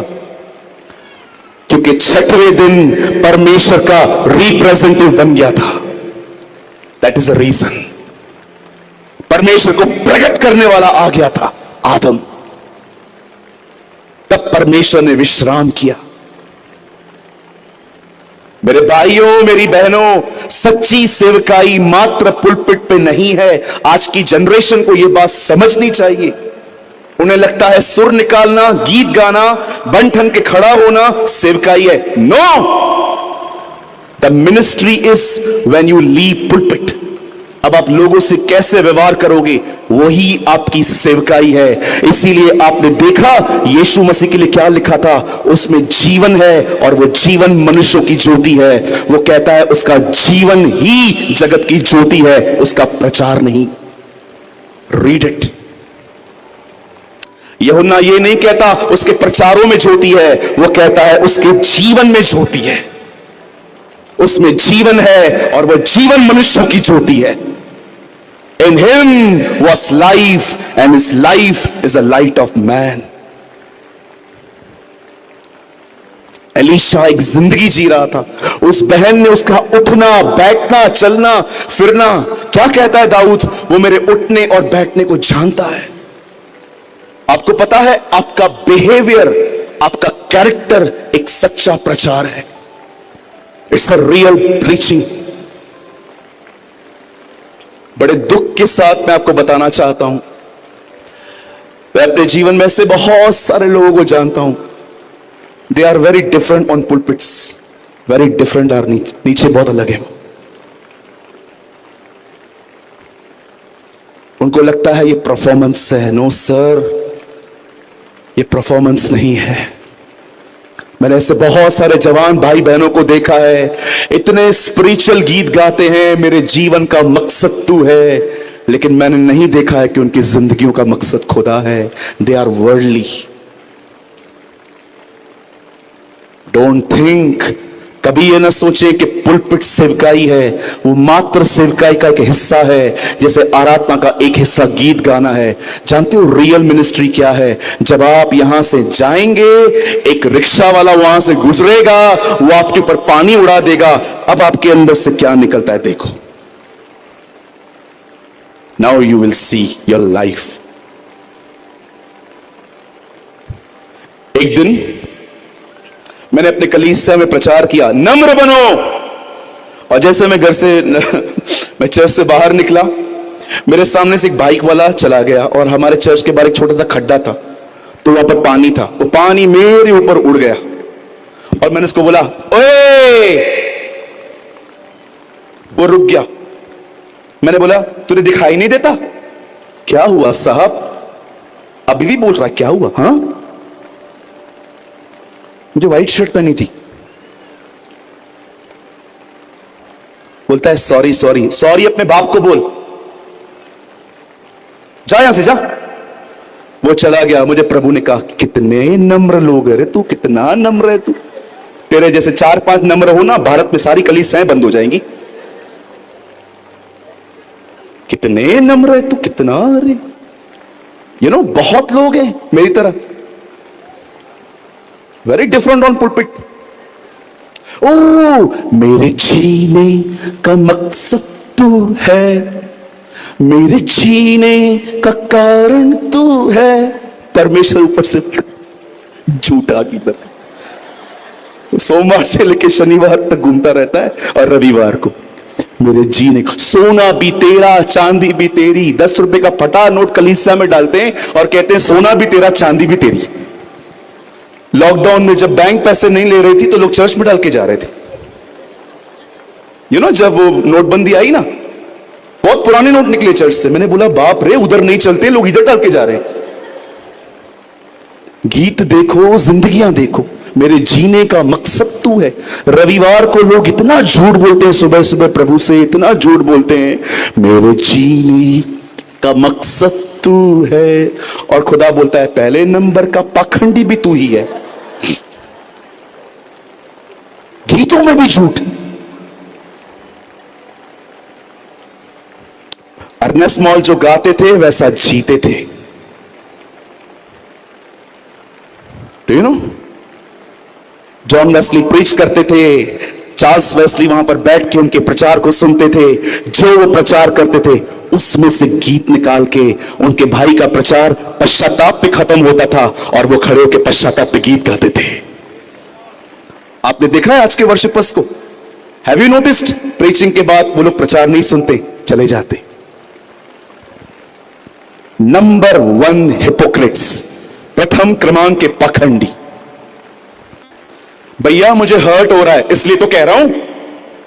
क्योंकि 6वें दिन परमेश्वर का रिप्रेजेंटेटिव बन गया था। That is a reason. परमेश्वर को प्रकट करने वाला आ गया था, आदम। तब परमेश्वर ने विश्राम किया। मेरे भाइयों, मेरी बहनों, सच्ची सेवकाई मात्र पुलपिट पे नहीं है। आज की जनरेशन को यह बात समझनी चाहिए। उन्हें लगता है सुर निकालना, गीत गाना, बन ठन के खड़ा होना सेवकाई है। No, the ministry is when you leave pulpit. अब आप लोगों से कैसे व्यवहार करोगे, वही आपकी सेवकाई है। इसीलिए आपने देखा यीशु मसीह के लिए क्या लिखा था, उसमें जीवन है और वो जीवन मनुष्यों की ज्योति है। वो कहता है उसका जीवन ही जगत की ज्योति है, उसका प्रचार नहीं। Read it. यूहन्ना ये नहीं कहता उसके प्रचारों में ज्योति है, वो कहता है उसके जीवन में ज्योति है। उसमें जीवन है और वह जीवन मनुष्यों की ज्योति है। In him was life and his life is a light of man. Elisha एक जिंदगी जी रहा था। उस बहन ने उसका उठना, बैठना, चलना, फिरना, क्या कहता है दाऊद, वो मेरे उठने और बैठने को जानता है। आपको पता है, आपका बिहेवियर, आपका कैरेक्टर एक सच्चा प्रचार है। It's a real preaching. बड़े दुख के साथ मैं आपको बताना चाहता हूं, मैं अपने जीवन में से बहुत सारे लोगों को जानता हूं, they are very different on pulpits, very different. आर नीचे बहुत अलग है। उनको लगता है ये परफॉर्मेंस है। नो सर, ये परफॉर्मेंस नहीं है। मैंने ऐसे बहुत सारे जवान भाई बहनों को देखा है, इतने स्पिरिचुअल गीत गाते हैं, मेरे जीवन का मकसद तू है, लेकिन मैंने नहीं देखा है कि उनकी जिंदगियों का मकसद खुदा है। They are worldly. Don't think कभी ये ना सोचे कि पुलपिट सेवकाई है, वो मात्र सेवकाई का एक हिस्सा है, जैसे आराधना का एक हिस्सा गीत गाना है। जानते हो रियल मिनिस्ट्री क्या है? जब आप यहां से जाएंगे, एक रिक्शा वाला वहां से गुजरेगा, वो आपके ऊपर पानी उड़ा देगा, अब आपके अंदर से क्या निकलता है देखो। Now you will see your life. एक दिन मैंने अपने कलीसिया में प्रचार किया, नम्र बनो। और जैसे मैं घर से मैं चर्च से बाहर निकला, मेरे सामने से एक बाइक वाला चला गया और हमारे चर्च के बाहर एक छोटा सा खड्डा था, तो वहां पर पानी था, वो पानी मेरे ऊपर उड़ गया और मैंने उसको बोला, ओए! वो रुक गया। मैंने बोला, तुझे दिखाई नहीं देता? क्या हुआ साहब? अभी भी बोल रहा है क्या हुआ? हाँ, मुझे व्हाइट शर्ट पहनी थी। बोलता है सॉरी सॉरी। सॉरी अपने बाप को बोल, जा यहां से जा। वो चला गया। मुझे प्रभु ने कहा, कितने नम्र लोग है रे तू, कितना नम्र है तू। तेरे जैसे 4-5 नम्र हो ना, भारत में सारी कलीसियाएं बंद हो जाएंगी। कितने नम्र है तू, कितना। अरे यू नो, बहुत लोग हैं मेरी तरह, वेरी डिफरेंट ऑन पुलपिट। ओ, मेरे जीने का मकसद तू है, मेरे जीने का कारण तू है। परमेश्वर ऊपर से झूठा की तरह तो सोमवार से लेकर शनिवार तक घूमता रहता है, और रविवार को मेरे जीने का, सोना भी तेरा चांदी भी तेरी। 10 रुपए का फटा नोट कलीसिया में डालते हैं और कहते हैं सोना भी तेरा चांदी भी तेरी। लॉकडाउन में जब बैंक पैसे नहीं ले रही थी तो लोग चर्च में डाल के जा रहे थे। यू नो, जब वो नोटबंदी आई ना, बहुत पुराने नोट निकले चर्च से। मैंने बोला बाप रे, उधर नहीं चलते, लोग इधर डाल के जा रहे हैं। गीत देखो, जिंदगियां देखो, मेरे जीने का मकसद तू है। रविवार को लोग इतना झूठ बोलते हैं, सुबह सुबह प्रभु से इतना झूठ बोलते हैं, मेरे जीने का मकसद तू है। और खुदा बोलता है पहले नंबर का पाखंडी भी तू ही है। गीतों में भी झूठ। अर्नेस्ट मॉल जो गाते थे वैसा जीते थे। Do you know, John Wesley preach करते थे, चार्ल्स वेस्ली वहां पर बैठ के उनके प्रचार को सुनते थे। जो वो प्रचार करते थे उसमें से गीत निकाल के उनके भाई का प्रचार पश्चाताप पे खत्म होता था और वो खड़े होकर पश्चाताप पे गीत गाते थे। आपने देखा है आज के वर्शिपर्स को? Have you noticed? प्रीचिंग के बाद वो लोग प्रचार नहीं सुनते, चले जाते। नंबर 1 हिपोक्रेट्स, प्रथम क्रमांक के पाखंडी। भैया मुझे हर्ट हो रहा है इसलिए तो कह रहा हूं,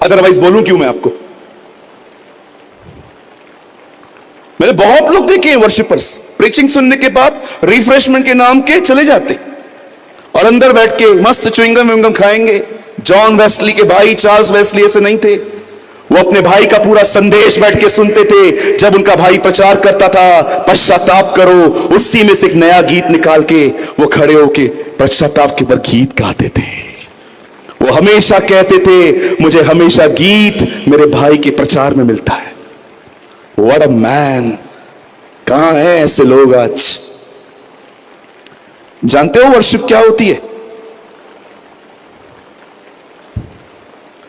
अदरवाइज बोलूं क्यों मैं आपको? मैंने बहुत लोग देखे हैं वर्शिपर्स, प्रीचिंग सुनने के बाद रिफ्रेशमेंट के नाम के चले जाते और अंदर बैठ के मस्त च्युइंगम विंगम खाएंगे। जॉन वेस्ली के भाई चार्ल्स वेस्ली ऐसे नहीं थे। वो अपने भाई का पूरा संदेश बैठ के सुनते थे। जब उनका भाई प्रचार करता था पश्चाताप करो, उसी में से एक नया गीत निकाल के वो खड़े होके पश्चाताप के ऊपर गीत गाते थे। वो हमेशा कहते थे मुझे हमेशा गीत मेरे भाई के प्रचार में मिलता है। What a man! कहां है ऐसे लोग आज? जानते हो वर्शिप क्या होती है?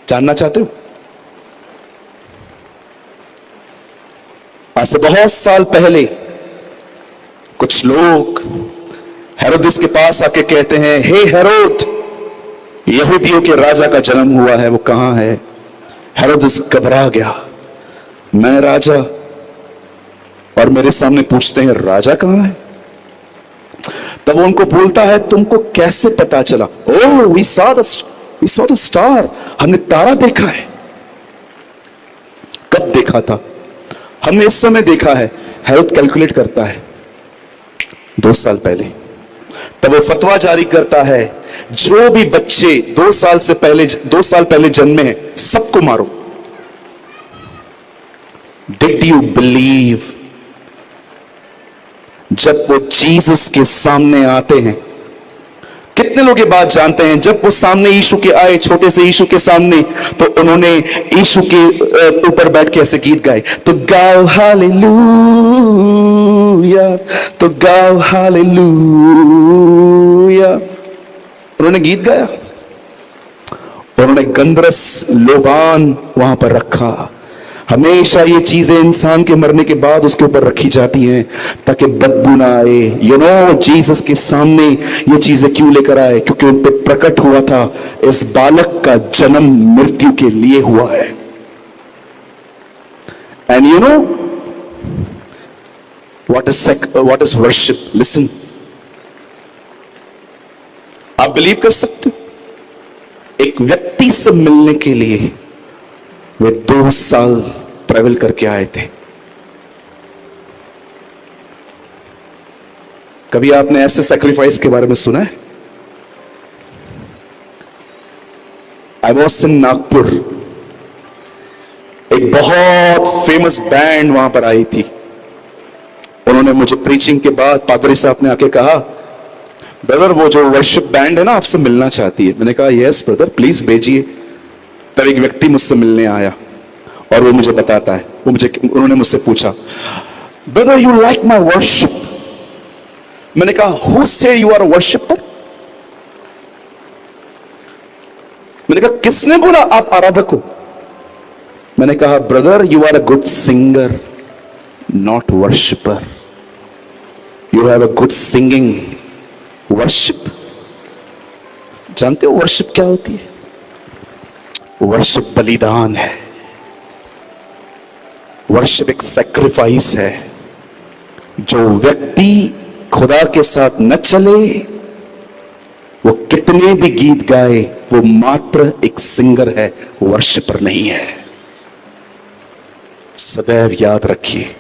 जानना चाहते हो? आज से बहुत साल पहले कुछ लोग हेरोदिस के पास आके कहते हैं, हे हेरोद, यहूदियों के राजा का जन्म हुआ है, वो कहां है? हेरोदिस घबरा गया, मैं राजा? और मेरे सामने पूछते हैं राजा कहां है? तब वो उनको बोलता है तुमको कैसे पता चला? ओह, वी सॉ द स्टार, हमने तारा देखा है। कब देखा था? हमने इस समय देखा है। हेरोद कैलकुलेट करता है 2 साल पहले। तब वो फतवा जारी करता है, जो भी बच्चे 2 साल पहले जन्मे हैं सबको मारो। Did you believe? जब वो जीसस के सामने आते हैं कितने लोग ये बात जानते हैं, जब वो सामने यीशु के आए, छोटे से यीशु के सामने, तो उन्होंने यीशु के ऊपर बैठ के ऐसे गीत गाए, तो गाओ हालेलुया, तो गाओ हालेलुया। उन्होंने गीत गाया, उन्होंने गंधरस लोबान वहां पर रखा। हमेशा ये चीजें इंसान के मरने के बाद उसके ऊपर रखी जाती हैं ताकि बदबू ना आए। यू नो, जीसस के सामने ये चीजें क्यों लेकर आए? क्योंकि उन पे प्रकट हुआ था इस बालक का जन्म मृत्यु के लिए हुआ है। And you know what is worship? Listen, आप बिलीव कर सकते हो, एक व्यक्ति से मिलने के लिए वे 2 साल ट्रैवल करके आए थे। कभी आपने ऐसे सैक्रिफाइस के बारे में सुना है? आई वॉज इन नागपुर, एक बहुत फेमस बैंड वहां पर आई थी। उन्होंने मुझे प्रीचिंग के बाद, पादरी साहब ने आके कहा, ब्रदर वो जो वर्शिप बैंड है ना आपसे मिलना चाहती है। मैंने कहा यस ब्रदर, प्लीज भेजिए। तब एक व्यक्ति मुझसे मिलने आया और वो मुझे बताता है, उन्होंने मुझसे पूछा, brother you like my worship? मैंने कहा who said you are a worshipper? मैंने कहा किसने बोला आप आराधक हो? मैंने कहा brother you are a good singer, not worshipper. You have a good singing, worship. जानते हो वर्शिप क्या होती है? वर्शिप बलिदान है, वर्शिप एक सैक्रिफाइस है। जो व्यक्ति खुदा के साथ न चले, वो कितने भी गीत गाए, वो मात्र एक सिंगर है, वर्शिपर नहीं है। सदैव याद रखिए,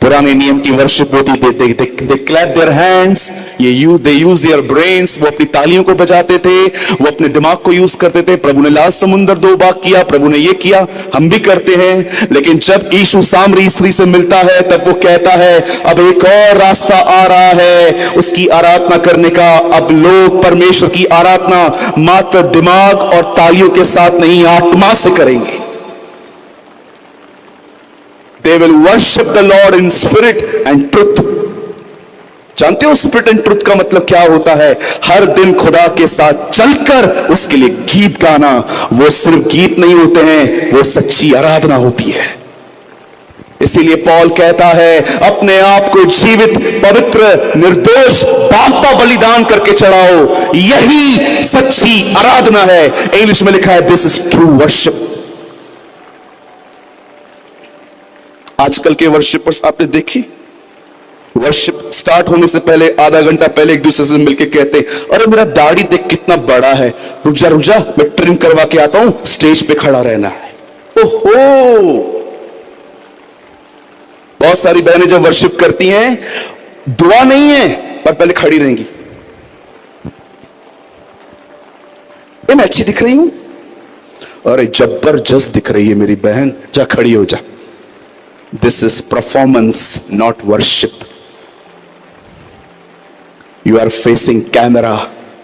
पुराने नियम की वर्शिप होती, they clap their hands, they use their brains, वो अपनी तालियों को बजाते थे, वो अपने दिमाग को यूज करते थे। प्रभु ने लाल समुंदर 2 भाग किया, प्रभु ने ये किया, हम भी करते हैं। लेकिन जब यीशु सामरी स्त्री से मिलता है, तब वो कहता है अब एक और रास्ता आ रहा है उसकी आराधना करने का। अब लोग परमेश्वर की आराधना मात्र दिमाग और तालियों के साथ नहीं, आत्मा से करेंगे। They will worship the Lord in spirit and truth. जानते हो स्पिरिट एंड ट्रुथ का मतलब क्या होता है? हर दिन खुदा के साथ चलकर उसके लिए गीत गाना। वो सिर्फ गीत नहीं होते हैं, वो सच्ची आराधना होती है। इसीलिए पौल कहता है अपने आप को जीवित, पवित्र, निर्दोष, पावता बलिदान करके चढ़ाओ, यही सच्ची आराधना है। इंग्लिश में लिखा है दिस इज ट्रू वर्शिप। आजकल के वर्शिपर्स आपने देखी, वर्शिप स्टार्ट होने से पहले आधा घंटा पहले एक दूसरे से मिलकर कहते, अरे मेरा दाढ़ी देख कितना बड़ा है, रुक जा मैं ट्रिम करवा के आता हूं, स्टेज पे खड़ा रहना है। ओहो, बहुत सारी बहनें जब वर्शिप करती हैं, दुआ नहीं है पर पहले खड़ी रहेंगी। मैं अच्छी दिख रही हूं? अरे जबरदस्त दिख रही है मेरी बहन, जा खड़ी हो जा। This is performance, not worship. You are facing camera,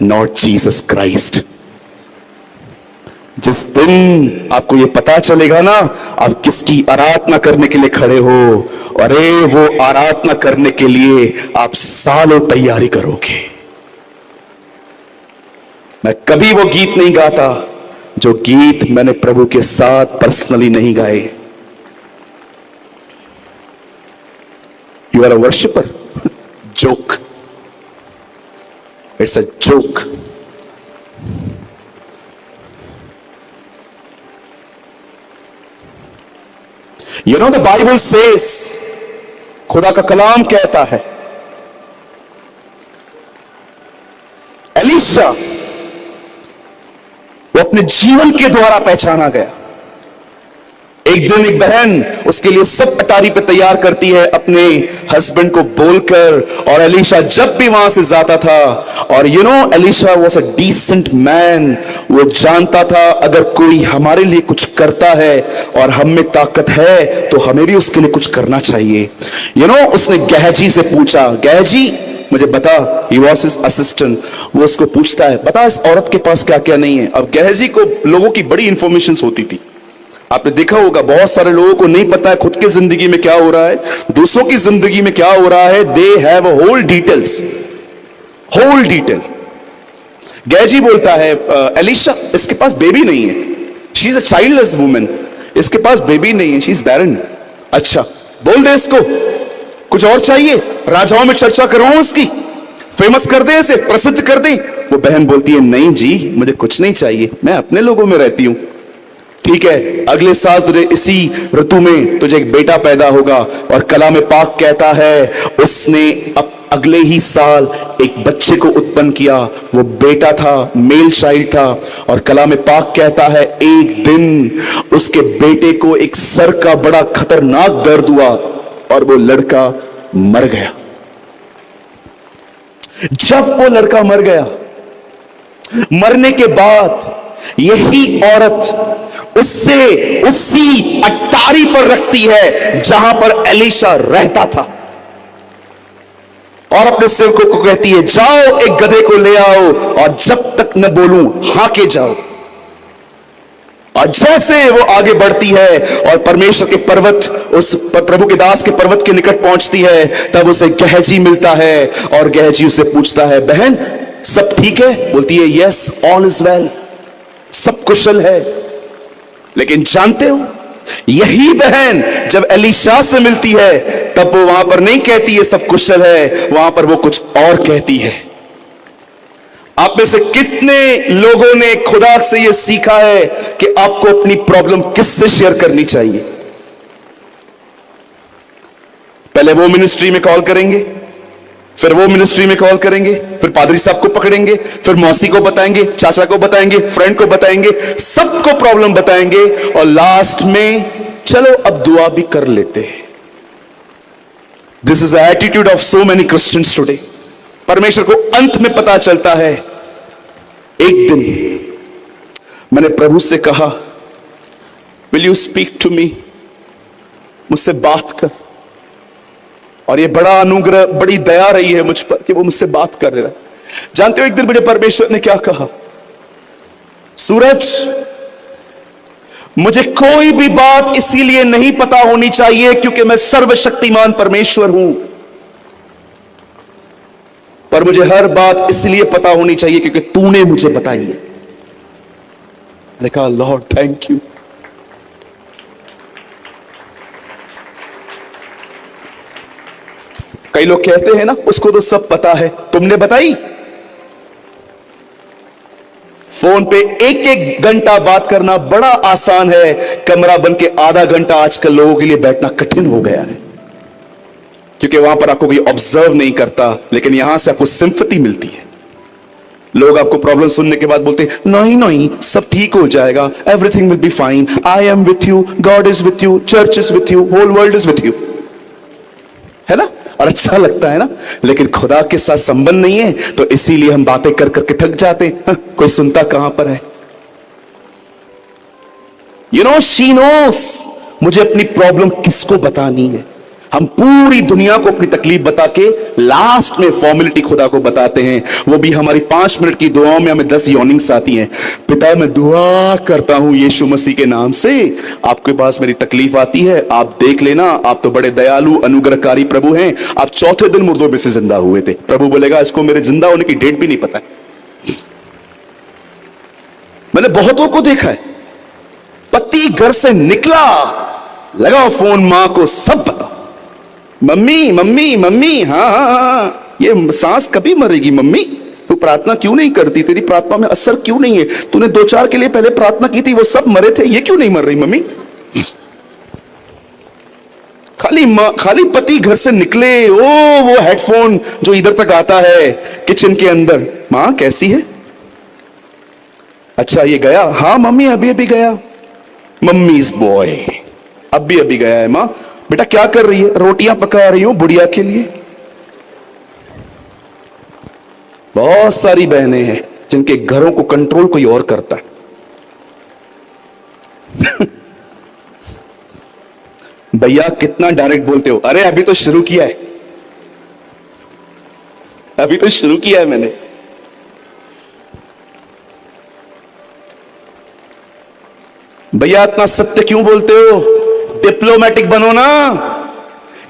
not Jesus Christ. जिस दिन आपको ये पता चलेगा ना आप किसकी आराधना करने के लिए खड़े हो, अरे वो आराधना करने के लिए आप सालों तैयारी करोगे। मैं कभी वो गीत नहीं गाता जो गीत मैंने प्रभु के साथ पर्सनली नहीं गाए। You are a worshipper? Joke. It's a joke. You know the Bible says, खुदा का कलाम कहता है, एलीशा वो अपने जीवन के द्वारा पहचाना गया। एक दिन एक बहन उसके लिए सब अटारी पे तैयार करती है अपने हस्बैंड को बोलकर, और एलिशा जब भी वहां से जाता था, और Elisha was a decent man, वो जानता था अगर कोई हमारे लिए कुछ करता है और हम में ताकत है तो हमें भी उसके लिए कुछ करना चाहिए। उसने गहजी से पूछा, गहजी मुझे बता, ही वॉज हिज असिस्टेंट, वो उसको पूछता है बता इस औरत के पास क्या क्या नहीं है। अब गहजी को लोगों की बड़ी इंफॉर्मेशन होती थी, आपने देखा होगा बहुत सारे लोगों को नहीं पता है खुद की जिंदगी में क्या हो रहा है, दूसरों की जिंदगी में क्या हो रहा है। They have whole details, whole detail. Gehazi बोलता है एलिशा इसके पास बेबी नहीं है, she is a childless woman, इसके पास बेबी नहीं है, शी इज बैरन। अच्छा बोल दे इसको, कुछ और चाहिए, राजाओं में चर्चा करवाऊं उसकी, फेमस कर दे, इसे प्रसिद्ध कर दे। वो बहन बोलती है नहीं जी मुझे कुछ नहीं चाहिए, मैं अपने लोगों में रहती हूं। ठीक है, अगले साल तुझे इसी ऋतु में तुझे एक बेटा पैदा होगा, और कलाम पाक कहता है उसने अब अगले ही साल एक बच्चे को उत्पन्न किया, वो बेटा था, मेल चाइल्ड था। और कलाम पाक कहता है एक दिन उसके बेटे को एक सर का बड़ा खतरनाक दर्द हुआ और वो लड़का मर गया। जब वो लड़का मर गया, मरने के बाद यही औरत उससे उसी अटारी पर रखती है जहां पर एलिशा रहता था, और अपने सेवकों को कहती है जाओ एक गधे को ले आओ और जब तक न बोलूं हाके जाओ। और जैसे वो आगे बढ़ती है और परमेश्वर के पर्वत, उस प्रभु के दास के पर्वत के निकट पहुंचती है, तब उसे गहजी मिलता है, और गहजी उसे पूछता है बहन सब ठीक है? बोलती है यस ऑल इज वेल, सब कुशल है। लेकिन जानते हो यही बहन जब एलिशा से मिलती है तब वो वहां पर नहीं कहती है सब कुशल है, वहां पर वो कुछ और कहती है। आप में से कितने लोगों ने खुदा से यह सीखा है कि आपको अपनी प्रॉब्लम किससे शेयर करनी चाहिए? पहले वो मिनिस्ट्री में कॉल करेंगे, फिर वो मिनिस्ट्री में कॉल करेंगे, फिर पादरी साहब को पकड़ेंगे, फिर मौसी को बताएंगे, चाचा को बताएंगे, फ्रेंड को बताएंगे, सबको प्रॉब्लम बताएंगे, और लास्ट में चलो अब दुआ भी कर लेते हैं। This is the attitude of so many Christians today. परमेश्वर को अंत में पता चलता है, एक दिन मैंने प्रभु से कहा will you speak to me, मुझसे बात कर। और ये बड़ा अनुग्रह, बड़ी दया रही है मुझ पर कि वो मुझसे बात कर रहा है। जानते हो एक दिन मुझे परमेश्वर ने क्या कहा? सूरज, मुझे कोई भी बात इसीलिए नहीं पता होनी चाहिए क्योंकि मैं सर्वशक्तिमान परमेश्वर हूं, पर मुझे हर बात इसलिए पता होनी चाहिए क्योंकि तूने मुझे बताई है। मैंने कहा लॉर्ड थैंक यू। कई लोग कहते हैं ना उसको तो सब पता है, तुमने बताई? फोन पे एक एक घंटा बात करना बड़ा आसान है, कमरा बन के आधा घंटा आजकल लोगों के लिए बैठना कठिन हो गया है, क्योंकि वहां पर आपको कोई ऑब्जर्व नहीं करता, लेकिन यहां से आपको सिंपैथी मिलती है। लोग आपको प्रॉब्लम सुनने के बाद बोलते हैं नहीं नहीं सब ठीक हो जाएगा, everything will be fine, I am with you, God is with you, church is with you, whole world is with you, है ना? और अच्छा लगता है ना, लेकिन खुदा के साथ संबंध नहीं है तो इसीलिए हम बातें कर करके थक जाते हैं। हाँ, कोई सुनता कहां पर है? यू नो शी नोस मुझे अपनी प्रॉब्लम किसको बतानी है। हम पूरी दुनिया को अपनी तकलीफ बता के लास्ट में फॉर्मेलिटी खुदा को बताते हैं, वो भी हमारी 5 मिनट की दुआओं में हमें 10 यॉर्निंग्स आती हैं। पिता मैं दुआ करता हूं यीशु मसीह के नाम से, आपके पास मेरी तकलीफ आती है, आप देख लेना, आप तो बड़े दयालु अनुग्रहकारी प्रभु हैं, आप चौथे दिन मुर्दों में से जिंदा हुए थे। प्रभु बोलेगा इसको मेरे जिंदा होने की डेट भी नहीं पता है। मैंने बहुतों को देखा है, पति घर से निकला, लगाओ फोन मां को सब पता, मम्मी मम्मी मम्मी, हाँ हाँ हाँ, ये सांस कभी मरेगी मम्मी, तू प्रार्थना क्यों नहीं करती, तेरी प्रार्थना में असर क्यों नहीं है, तूने 2-4 के लिए पहले प्रार्थना की थी वो सब मरे थे, ये क्यों नहीं मर रही मम्मी? खाली पति घर से निकले, ओ वो हेडफोन जो इधर तक आता है किचन के अंदर, मां कैसी है? अच्छा ये गया, हाँ मम्मी अभी अभी गया, मम्मीज बॉय, अभी गया है। मां बेटा क्या कर रही है? रोटियां पका रही हूं बुढ़िया के लिए। बहुत सारी बहनें हैं जिनके घरों को कंट्रोल कोई और करता है। भैया कितना डायरेक्ट बोलते हो। अरे अभी तो शुरू किया है, अभी तो शुरू किया है मैंने। भैया इतना सत्य क्यों बोलते हो? डिप्लोमेटिक बनो ना।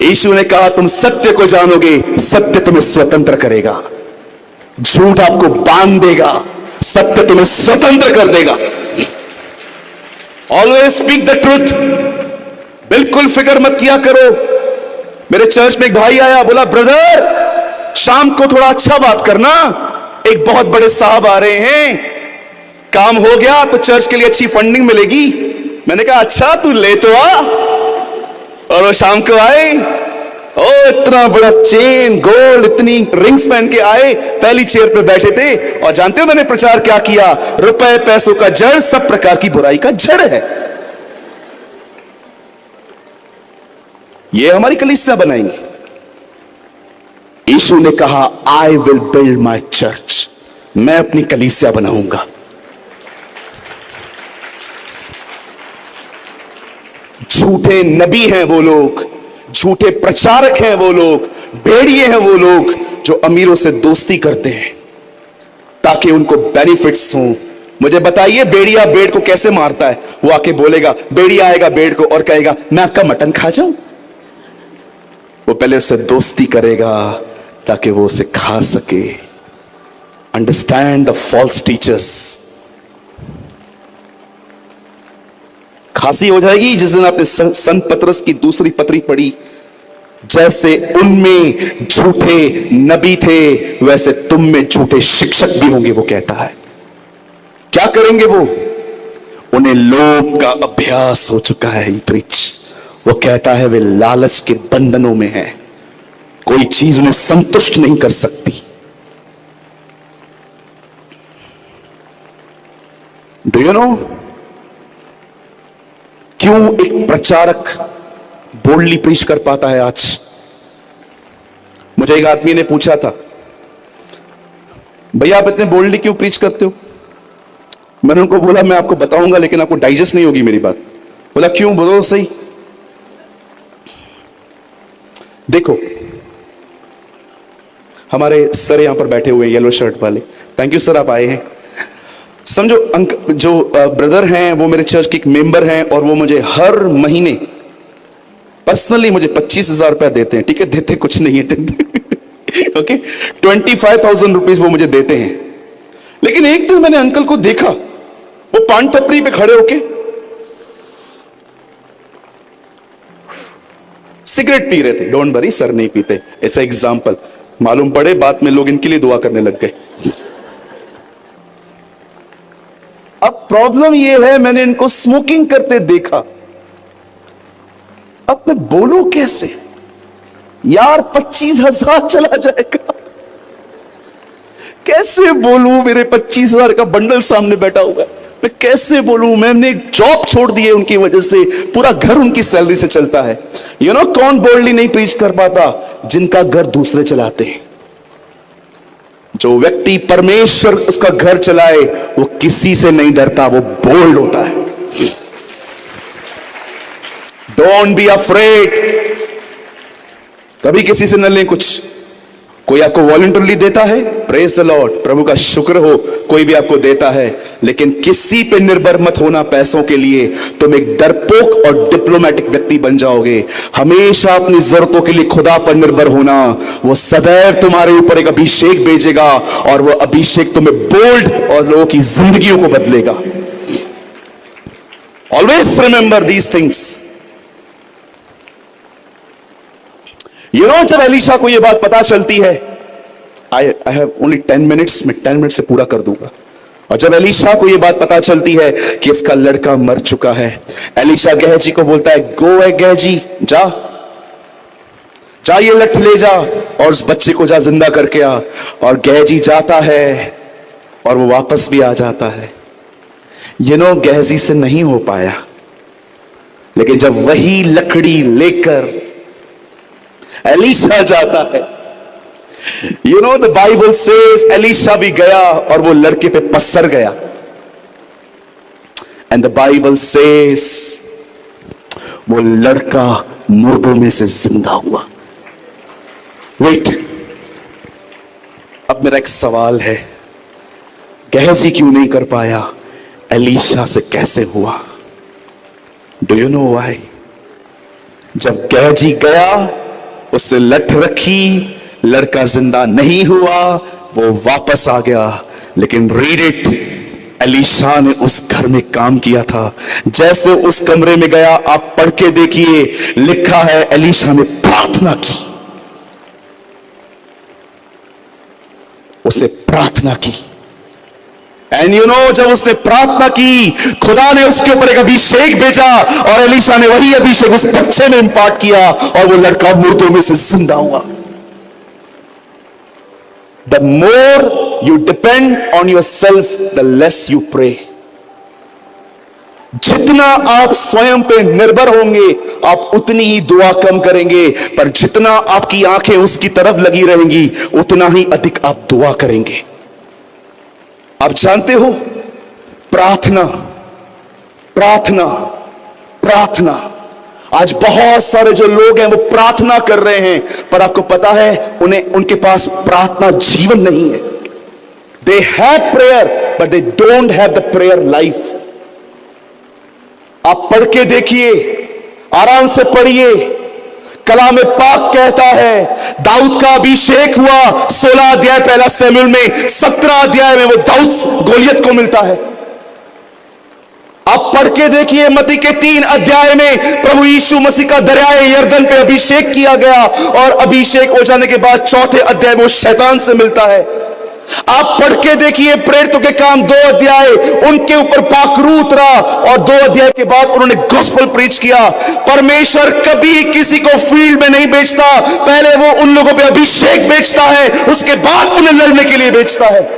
यीशु ने कहा तुम सत्य को जानोगे, सत्य तुम्हें स्वतंत्र करेगा। झूठ आपको बांध देगा, सत्य तुम्हें स्वतंत्र कर देगा। Always speak the truth. बिल्कुल फिक्र मत किया करो। मेरे चर्च में एक भाई आया, बोला ब्रदर शाम को थोड़ा अच्छा बात करना, एक बहुत बड़े साहब आ रहे हैं, काम हो गया तो चर्च के लिए अच्छी फंडिंग मिलेगी। मैंने कहा अच्छा तू ले तो आ। और वो शाम को आए, ओ इतना बड़ा चेन गोल्ड इतनी रिंग्स पहन के आए, पहली चेयर पे बैठे थे। और जानते हो मैंने प्रचार क्या किया? रुपए पैसों का जड़ सब प्रकार की बुराई का जड़ है। ये हमारी कलीसिया बनाएंगे। यीशु ने कहा I will build my church, मैं अपनी कलीसिया बनाऊंगा। झूठे नबी हैं वो लोग, झूठे प्रचारक हैं वो लोग, भेड़िए हैं वो लोग जो अमीरों से दोस्ती करते हैं ताकि उनको बेनिफिट्स हों। मुझे बताइए भेड़िया भेड़ को कैसे मारता है? वो आके बोलेगा, भेड़िया आएगा भेड़ को और कहेगा मैं आपका मटन खा जाऊं। वो पहले उससे दोस्ती करेगा ताकि वो उसे खा सके। Understand the false teachers. खांसी हो जाएगी जिस दिन आपने संत पतरस की दूसरी पत्री पढ़ी। जैसे उनमें झूठे नबी थे वैसे तुम में झूठे शिक्षक भी होंगे, वो कहता है। क्या करेंगे वो? उन्हें लोभ का अभ्यास हो चुका है। प्रीच वो कहता है वे लालच के बंधनों में है, कोई चीज उन्हें संतुष्ट नहीं कर सकती। डू यू नो क्यों एक प्रचारक बोल्डली प्रीच कर पाता है? आज मुझे एक आदमी ने पूछा था, भैया आप इतने बोल्डली क्यों प्रीच करते हो? मैंने उनको बोला मैं आपको बताऊंगा लेकिन आपको डाइजेस्ट नहीं होगी मेरी बात। बोला क्यों? बोलो सही। देखो हमारे सर यहां पर बैठे हुए हैं येलो शर्ट वाले, थैंक यू सर आप आए हैं। समझो जो ब्रदर हैं वो मेरे चर्च के एक मेंबर हैं और वो मुझे हर महीने पर्सनली मुझे 25,000 रुपया देते हैं। ठीक है, देते कुछ नहीं है ओके, 25,000 रुपीज वो मुझे देते हैं। लेकिन एक दिन मैंने अंकल को देखा, वो पान टपरी पे खड़े होके सिगरेट पी रहे थे। डोंट वरी सर नहीं पीते, ऐसा एग्जाम्पल मालूम पड़े बाद में लोग इनके लिए दुआ करने लग गए। अब प्रॉब्लम यह है मैंने इनको स्मोकिंग करते देखा। अब मैं बोलूं कैसे यार? 25,000 चला जाएगा, कैसे बोलूं? मेरे 25,000 का बंडल सामने बैठा हुआ है, मैं कैसे बोलूं? मैंने एक जॉब छोड़ दी है उनकी वजह से, पूरा घर उनकी सैलरी से चलता है। यू नो कौन बोल्डली नहीं प्रीच कर पाता? जिनका घर दूसरे चलाते हैं। जो व्यक्ति परमेश्वर उसका घर चलाए वो किसी से नहीं डरता, वो बोल्ड होता है। Don't be afraid. कभी किसी से न लें कुछ। कोई आपको वॉलंटरली देता है, प्रेज द लॉर्ड, प्रभु का शुक्र हो, कोई भी आपको देता है, लेकिन किसी पे निर्भर मत होना पैसों के लिए। तुम एक डरपोक और डिप्लोमेटिक व्यक्ति बन जाओगे। हमेशा अपनी जरूरतों के लिए खुदा पर निर्भर होना। वो सदैव तुम्हारे ऊपर एक अभिषेक भेजेगा और वो अभिषेक तुम्हें बोल्ड और लोगों की जिंदगियों को बदलेगा। Always remember these things. You know जब एलीशा को यह बात पता चलती है, आई हैव ओनली 10 मिनट्स, मैं 10 मिनट से पूरा कर दूंगा। और जब एलीशा को यह बात पता चलती है कि इसका लड़का मर चुका है, एलीशा गेहजी को बोलता है गो है गेहजी, जा जा ये लठ ले जा और उस बच्चे को जा जिंदा करके आ। और गेहजी जाता है और वो वापस भी आ जाता है। यू नो गेहजी से नहीं हो पाया, लेकिन जब वही लकड़ी लेकर एलीशा जाता है, you know the Bible says Elisha भी गया और वो लड़के पे पसर गया। एंड द बाइबल सेज वो लड़का मुर्दों में से जिंदा हुआ। वेट, अब मेरा एक सवाल है, गेहजी क्यों नहीं कर पाया, एलीशा से कैसे हुआ? Do you know why? जब गेहजी गया, उससे लठ रखी, लड़का जिंदा नहीं हुआ, वो वापस आ गया। लेकिन रीड इट, एलीशा ने उस घर में काम किया था। जैसे उस कमरे में गया, आप पढ़ के देखिए, लिखा है एलीशा ने प्रार्थना की, उसे प्रार्थना की। एंड यू नो, जब उसने प्रार्थना की, खुदा ने उसके ऊपर एक अभिषेक भेजा और एलीशा ने वही अभिषेक उस बच्चे में इंपार्ट किया और वो लड़का मुर्दों में से जिंदा हुआ। The more you depend on yourself, the less you pray. जितना आप स्वयं पे निर्भर होंगे, आप उतनी ही दुआ कम करेंगे। पर जितना आपकी आंखें उसकी तरफ लगी रहेंगी, उतना ही अधिक आप दुआ करेंगे। आप जानते हो, प्रार्थना प्रार्थना प्रार्थना, आज बहुत सारे जो लोग हैं वो प्रार्थना कर रहे हैं, पर आपको पता है उन्हें, उनके पास प्रार्थना जीवन नहीं है। They have prayer but they don't have the prayer life. आप पढ़ के देखिए, आराम से पढ़िए, कलाम पाक कहता है दाऊद का अभिषेक हुआ 16 अध्याय पहला शमूएल में, 17 अध्याय में वो दाऊद गोलियत को मिलता है। आप पढ़ के देखिए, मत्ती के 3 अध्याय में प्रभु यीशु मसीह का दरियाए यरदन पे अभिषेक किया गया और अभिषेक हो जाने के बाद 4थे अध्याय में वो शैतान से मिलता है। आप पढ़ के देखिए प्रेरितों के काम 2 अध्याय, उनके ऊपर पाखरू उतरा और 2 अध्याय के बाद उन्होंने गॉस्पेल प्रीच किया। परमेश्वर कभी किसी को फील्ड में नहीं बेचता, पहले वो उन लोगों पे अभिषेक बेचता है, उसके बाद उन्हें लड़ने के लिए बेचता है।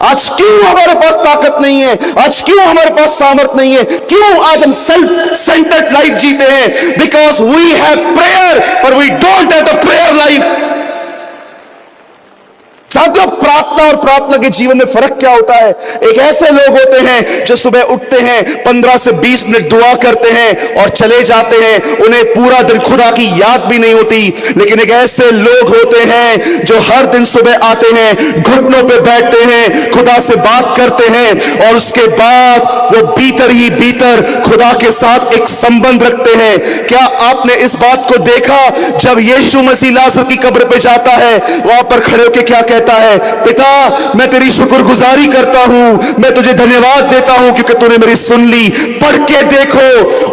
आज क्यों हमारे पास ताकत नहीं है, आज क्यों हमारे पास सामर्थ नहीं है, क्यों आज हम सेल्फ सेंटर्ड लाइफ जीते हैं? बिकॉज वी हैव प्रेयर पर we don't have the prayer life. जानते हो प्रार्थना और प्रार्थना के जीवन में फर्क क्या होता है? एक ऐसे लोग होते हैं जो सुबह उठते हैं, 15 से 20 मिनट दुआ करते हैं और चले जाते हैं, उन्हें पूरा दिन खुदा की याद भी नहीं होती। लेकिन एक ऐसे लोग होते हैं जो हर दिन सुबह आते हैं, घुटनों पे बैठते हैं, खुदा से बात करते हैं और उसके बाद वो भीतर ही भीतर खुदा के साथ एक संबंध रखते हैं। क्या आपने इस बात को देखा? जब यीशु मसीह लाजर की कब्र पे जाता है, वहां पर खड़े होकर क्या कहता है? पिता, मैं तेरी शुक्रगुजारी करता हूं, मैं तुझे धन्यवाद देता हूं क्योंकि तूने मेरी सुन ली। पढ़ के देखो,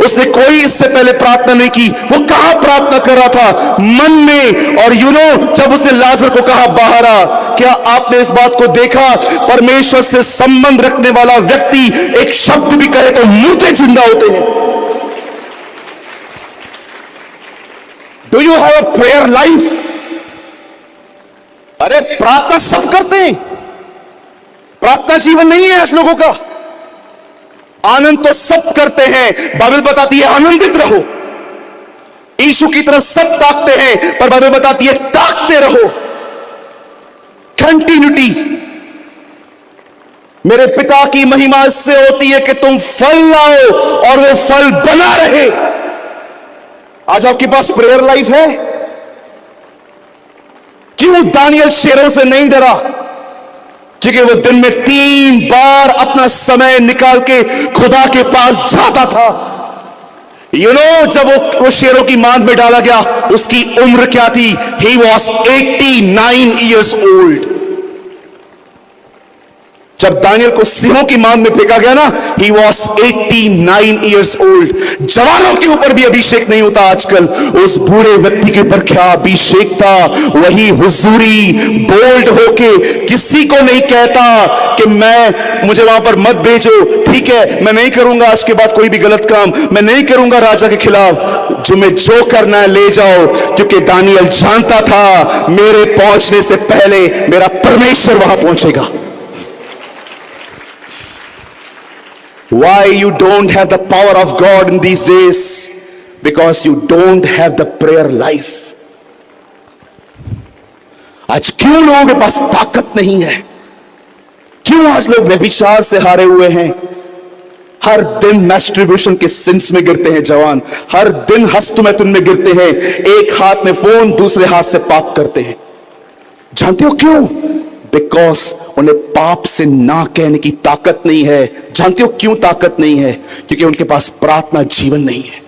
उसने कोई इससे पहले प्रार्थना नहीं की। वो कहां प्रार्थना कर रहा था? मन में। और यू नो, जब उसने लाजर को कहा बाहर आ, क्या आपने इस बात को देखा? परमेश्वर से संबंध रखने वाला व्यक्ति एक शब्द भी कहे तो मुर्दे जिंदा होते हैं। Do you have a prayer life? अरे प्रार्थना सब करते हैं, प्रार्थना जीवन नहीं है ऐसे लोगों का। आनंद तो सब करते हैं, बाइबल बताती है आनंदित रहो। यीशु की तरफ सब ताकते हैं, पर बाइबल बताती है ताकते रहो। कंटिन्यूटी। मेरे पिता की महिमा इससे होती है कि तुम फल लाओ और वो फल बना रहे। आज आपके पास प्रेयर लाइफ है? क्यों दानियल शेरों से नहीं डरा? क्योंकि वो दिन में 3 बार अपना समय निकाल के खुदा के पास जाता था। यू नो, जब वो शेरों की मांद में डाला गया, उसकी उम्र क्या थी? He was 89 years old. जब दानियल को सिंहों की मांद में फेंका गया ना, ही वॉज 89 ईयर्स ओल्ड। जवानों के ऊपर भी अभिषेक नहीं होता आजकल, उस बूढ़े व्यक्ति के ऊपर क्या अभिषेक था। वही हुजूरी, बोल्ड होके, किसी को नहीं कहता कि मुझे वहां पर मत भेजो, ठीक है मैं नहीं करूंगा आज के बाद कोई भी गलत काम, मैं नहीं करूंगा राजा के खिलाफ, जो करना है ले जाओ। क्योंकि दानियल जानता था मेरे पहुंचने से पहले मेरा परमेश्वर वहां पहुंचेगा। Why you don't have the power of God in these days? Because you don't have the prayer life. आज क्यों लोगों के पास ताकत नहीं है? क्यों आज लोग व्यभिचार से हारे हुए हैं? हर दिन मैस्ट्रिब्यूशन के सिंस में गिरते हैं जवान, हर दिन हस्तमैथुन में गिरते हैं, एक हाथ में फोन दूसरे हाथ से पाप करते हैं। जानते हो क्यों? बिकॉज उन्हें पाप से ना कहने की ताकत नहीं है। जानते हो क्यों ताकत नहीं है? क्योंकि उनके पास प्रार्थना जीवन नहीं है।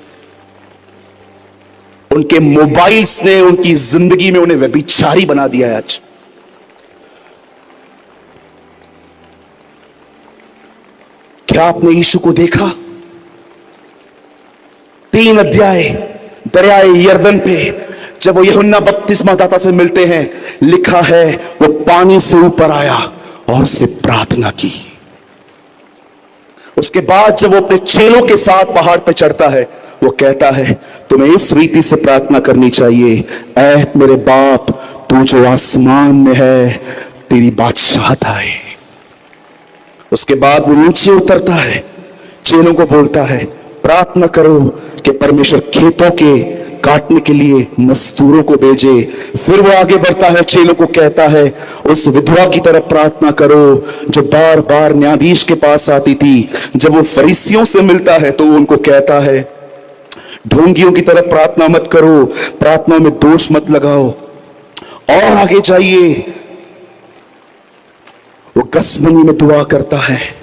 उनके मोबाइल्स ने उनकी जिंदगी में उन्हें व्यभिचारी बना दिया है। आज क्या आपने यीशु को देखा? 3 अध्याय दरियाए यरदन पे जब वो यूहन्ना बपतिस्मा दाता से मिलते हैं, लिखा है वो पानी से ऊपर आया और उससे प्रार्थना की। उसके बाद जब वो अपने चेलों के साथ पहाड़ पर चढ़ता है, वो कहता है तुम्हें इस रीति से प्रार्थना करनी चाहिए, ऐ मेरे बाप तू जो आसमान में है, तेरी बादशाहत आए। उसके बाद वो नीचे उतरता है, चेलों को बोलता है प्रार्थना करो कि परमेश्वर खेतों के काटने के लिए मजदूरों को भेजे। फिर वो आगे बढ़ता है, चेलों को कहता है उस विधवा की तरफ प्रार्थना करो जो बार बार न्यायाधीश के पास आती थी। जब वो फरीसियों से मिलता है तो वो उनको कहता है ढोंगियों की तरफ प्रार्थना मत करो, प्रार्थना में दोष मत लगाओ। और आगे जाइए, वो गसमनी में दुआ करता है।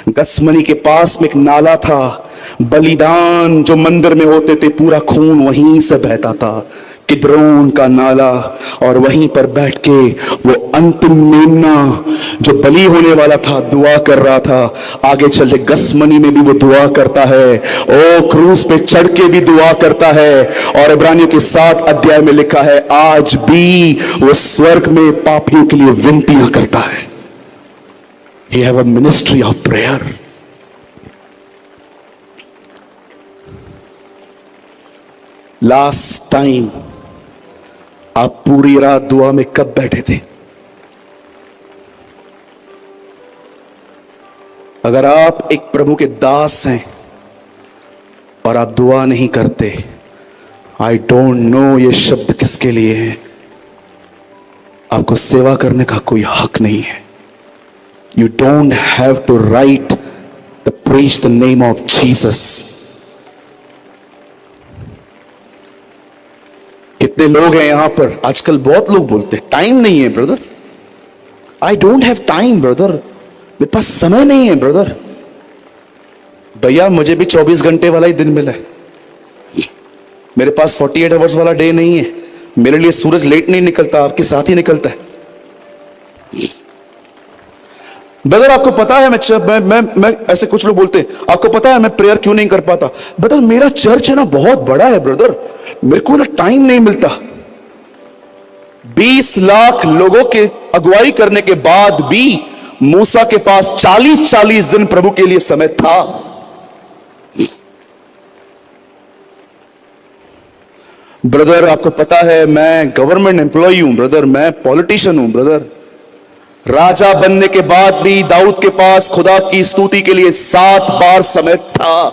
गसमनी के पास में एक नाला था, बलिदान जो मंदिर में होते थे पूरा खून वहीं से बहता था, किद्रोन का नाला। और वहीं पर बैठ के वो अंतिम मेमना जो बलि होने वाला था दुआ कर रहा था। आगे चलते गसमनी में भी वो दुआ करता है, ओ क्रूस पे चढ़ के भी दुआ करता है। और इब्रानियों के 7 अध्याय में लिखा है आज भी वो स्वर्ग में पापियों के लिए विनतियां करता है। He have a ministry of prayer. Last time आप पूरी रात दुआ में कब बैठे थे? अगर आप एक प्रभु के दास हैं और आप दुआ नहीं करते, आई डोंट नो ये शब्द किसके लिए है। आपको सेवा करने का कोई हक नहीं है। You don't have to write preach the name of Jesus. कितने लोग हैं यहां पर? आजकल बहुत लोग बोलते हैं टाइम नहीं है brother. I don't have time brother, मेरे पास समय नहीं है ब्रदर। भैया मुझे भी 24 घंटे वाला ही दिन मिला है, मेरे पास 48 आवर्स वाला डे नहीं है। मेरे लिए सूरज लेट नहीं निकलता, आपके साथ ही निकलता है। ब्रदर आपको पता है मैं ऐसे कुछ लोग बोलते हैं आपको पता है मैं प्रेयर क्यों नहीं कर पाता? ब्रदर मेरा चर्च है ना बहुत बड़ा है ब्रदर, मेरे को ना टाइम नहीं मिलता। 20 लाख लोगों के अगुवाई करने के बाद भी मूसा के पास 40-40 दिन प्रभु के लिए समय था। ब्रदर आपको पता है मैं गवर्नमेंट एम्प्लॉय हूं ब्रदर, मैं पॉलिटिशियन हूं ब्रदर। राजा बनने के बाद भी दाऊद के पास खुदा की स्तुति के लिए 7 बार समय था।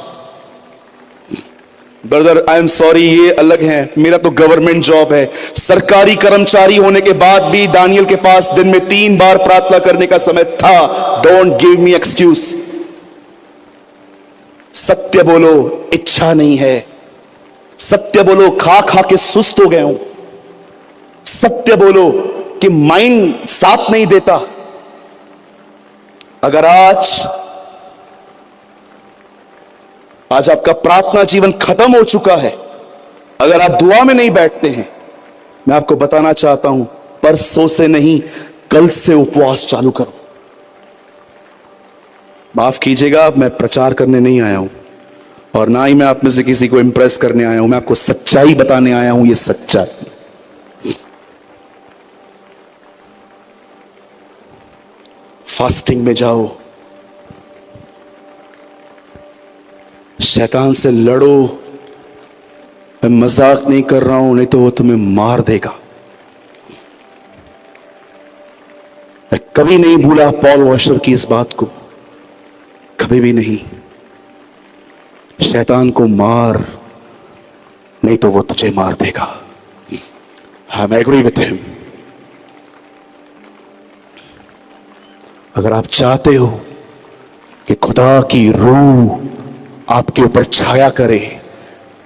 ब्रदर आई एम सॉरी, ये अलग है, मेरा तो गवर्नमेंट जॉब है। सरकारी कर्मचारी होने के बाद भी दानियल के पास दिन में 3 बार प्रार्थना करने का समय था। Don't give me excuse. सत्य बोलो इच्छा नहीं है, सत्य बोलो खा खा के सुस्त हो गए हूं, सत्य बोलो कि माइंड साथ नहीं देता। अगर आज आपका प्रार्थना जीवन खत्म हो चुका है, अगर आप दुआ में नहीं बैठते हैं, मैं आपको बताना चाहता हूं परसों से नहीं कल से उपवास चालू करो। माफ कीजिएगा, मैं प्रचार करने नहीं आया हूं और ना ही मैं आप में से किसी को इंप्रेस करने आया हूं, मैं आपको सच्चाई बताने आया हूं। ये सच्चाई फास्टिंग में जाओ, शैतान से लड़ो। मैं मजाक नहीं कर रहा हूं, नहीं तो वो तुम्हें मार देगा। मैं कभी नहीं भूला पॉल वॉशर की इस बात को, कभी कभी भी नहीं। शैतान को मार, नहीं तो वो तुझे मार देगा। I agree with him. अगर आप चाहते हो कि खुदा की रूह आपके ऊपर छाया करे,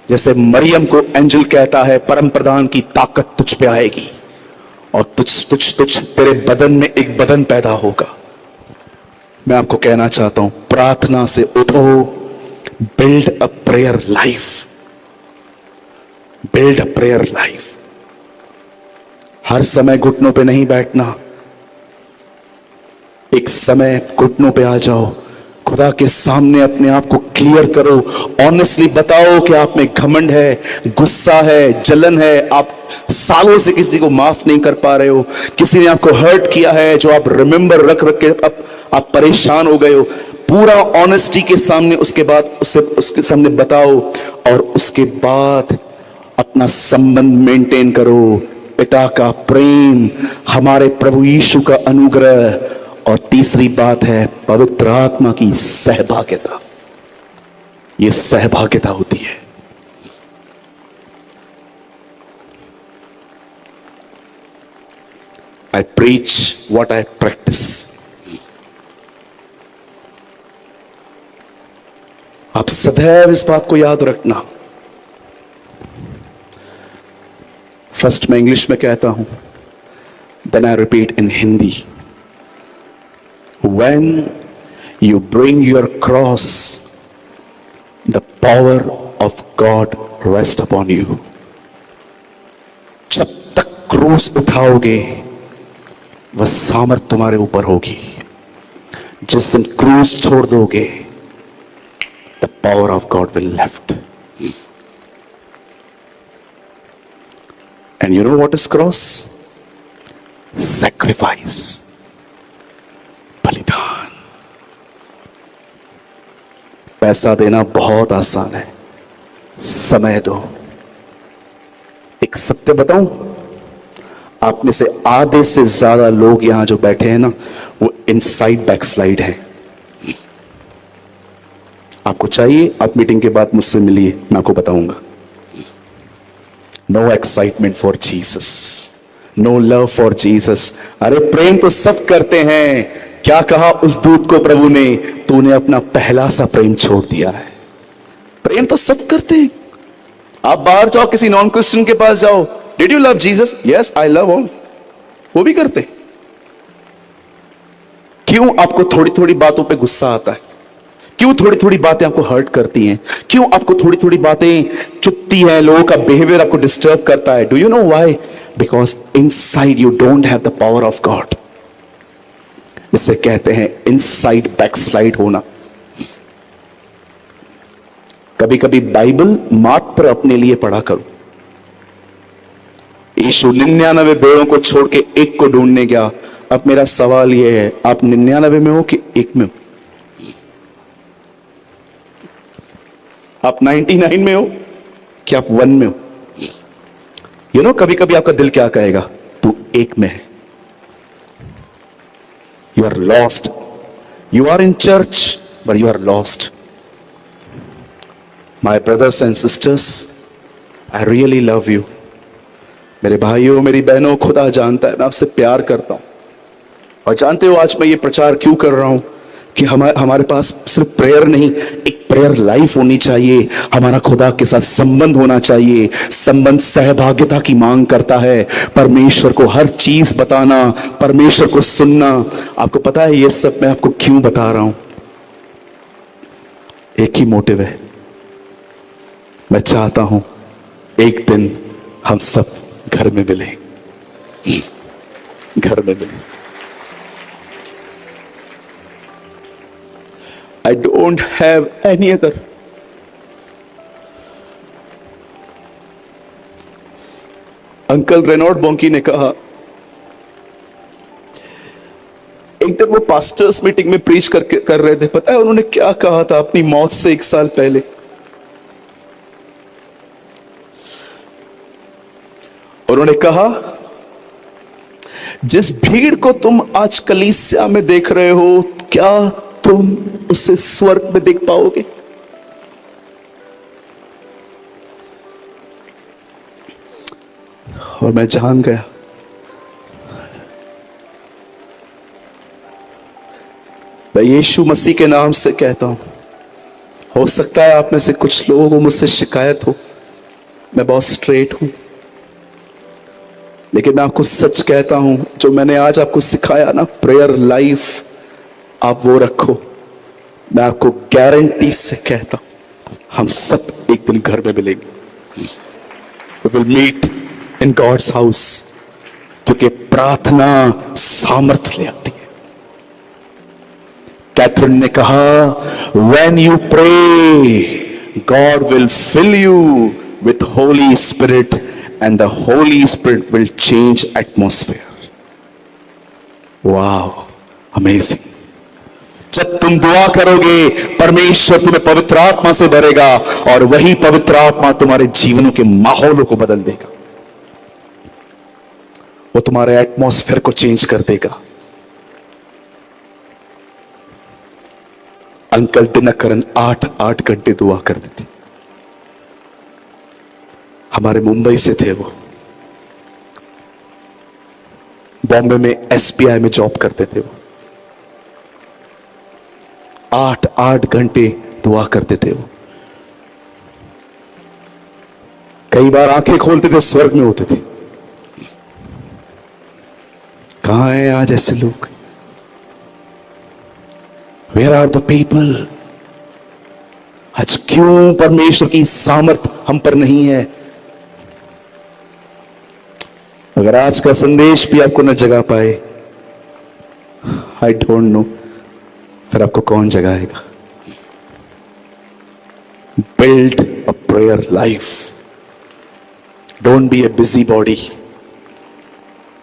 जैसे मरियम को एंजल कहता है परम प्रधान की ताकत तुझ पे आएगी और तुझ तेरे बदन में एक बदन पैदा होगा। मैं आपको कहना चाहता हूं, प्रार्थना से उठो। Build a prayer life, build a prayer life. हर समय घुटनों पे नहीं बैठना, एक समय घुटनों पे आ जाओ, खुदा के सामने अपने आप को क्लियर करो, ऑनेस्टली बताओ कि आप में घमंड है, गुस्सा है, जलन है, आप सालों से किसी को माफ नहीं कर पा रहे हो, किसी ने आपको हर्ट किया है जो आप रिमेंबर रख रख के आप परेशान हो गए हो। पूरा ऑनेस्टी के सामने उसके बाद उसके सामने बताओ और उसके बाद अपना संबंध मेंटेन करो। पिता का प्रेम, हमारे प्रभु यीशु का अनुग्रह, और तीसरी बात है पवित्र आत्मा की सहभागिता। यह सहभागिता होती है। आई प्रीच व्हाट आई प्रैक्टिस। आप सदैव इस बात को याद रखना। फर्स्ट मैं इंग्लिश में कहता हूं, then I repeat in Hindi. When you bring your cross, the power of God rest upon you. जब तक क्रूस उठाओगे वह सामर्थ तुम्हारे ऊपर होगी। जिस दिन क्रूस छोड़ दोगे, the power of God will left. And you know what is cross? Sacrifice. बलिदान। पैसा देना बहुत आसान है, समय दो। एक सत्य बताऊं, आप में से आधे से ज्यादा लोग यहां जो बैठे हैं ना, वो इनसाइड बैकस्लाइड हैं। आपको चाहिए, आप मीटिंग के बाद मुझसे मिलिए, मैं आपको बताऊंगा। No excitement for Jesus, no love for Jesus. अरे प्रेम तो सब करते हैं। क्या कहा उस दूत को प्रभु ने? तूने अपना पहला सा प्रेम छोड़ दिया है। प्रेम तो सब करते हैं। आप बाहर जाओ, किसी नॉन क्रिश्चियन के पास जाओ, did you love Jesus? Yes I love all. वो भी करते। क्यों आपको थोड़ी थोड़ी बातों पे गुस्सा आता है? क्यों थोड़ी थोड़ी बातें आपको हर्ट करती हैं? क्यों आपको थोड़ी थोड़ी बातें चुभती हैं? लोगों का बिहेवियर आपको डिस्टर्ब करता है? Do you know why? Because inside you don't have the power of God. इसे कहते हैं इनसाइड बैकस्लाइड होना। कभी कभी बाइबल मात्र अपने लिए पढ़ा करो। यीशु 99 भेड़ों को छोड़ के एक को ढूंढने गया। अब मेरा सवाल यह है, आप 99 में हो कि एक में हो? आप 99 में हो कि आप 1 में हो? यू नो, कभी कभी आपका दिल क्या कहेगा? तू एक में है। You are lost. You are in church, but you are lost. My brothers and sisters, I really love you. मेरे भाइयों, मेरी बहनों, खुदा जानता है मैं आपसे प्यार करता हूं। और जानते हो आज मैं ये प्रचार क्यों कर रहा हूं? कि हमारे पास सिर्फ प्रेयर नहीं, एक प्रेयर लाइफ होनी चाहिए। हमारा खुदा के साथ संबंध होना चाहिए। संबंध सहभागिता की मांग करता है। परमेश्वर को हर चीज बताना, परमेश्वर को सुनना। आपको पता है ये सब मैं आपको क्यों बता रहा हूं? एक ही मोटिव है, मैं चाहता हूं एक दिन हम सब घर में मिलें, घर में मिलें। I don't have any other. Uncle Reynold बोंकी ने कहा, एक दिन वो पास्टर्स मीटिंग में प्रीच कर रहे थे। पता है उन्होंने क्या कहा था अपनी मौत से 1 साल पहले? उन्होंने कहा, जिस भीड़ को तुम आज कलीसिया में देख रहे हो, क्या तुम उसे स्वर्ग में देख पाओगे। और मैं जान गया, मैं यीशु मसीह के नाम से कहता हूं, हो सकता है आप में से कुछ लोगों को मुझसे शिकायत हो, मैं बहुत स्ट्रेट हूं, लेकिन मैं आपको सच कहता हूं, जो मैंने आज आपको सिखाया ना, प्रेयर लाइफ, आप वो रखो। मैं आपको गारंटी से कहता हूं, हम सब एक दिन घर में मिलेंगे। We will meet in God's house, क्योंकि प्रार्थना सामर्थ्य ले आती है। कैथरीन ने कहा, when you pray, God will fill you with Holy Spirit and the Holy Spirit will change atmosphere. Wow, amazing. जब तुम दुआ करोगे, परमेश्वर तुम्हें पवित्र आत्मा से भरेगा और वही पवित्र आत्मा तुम्हारे जीवनों के माहौलों को बदल देगा। वो तुम्हारे एटमॉस्फेयर को चेंज कर देगा। अंकल दिनकरन 8-8 घंटे दुआ करते थे। हमारे मुंबई से थे वो, बॉम्बे में एसबीआई में जॉब करते थे वो। 8-8 घंटे दुआ करते थे वो। कई बार आंखें खोलते थे, स्वर्ग में होते थे। कहां है आज ऐसे लोग? Where are the people? आज क्यों परमेश्वर की सामर्थ हम पर नहीं है? अगर आज का संदेश भी आपको न जगा पाए, आई डोंट नो, फिर आपको कौन जगाएगा? Build a prayer life. Don't be a busy body.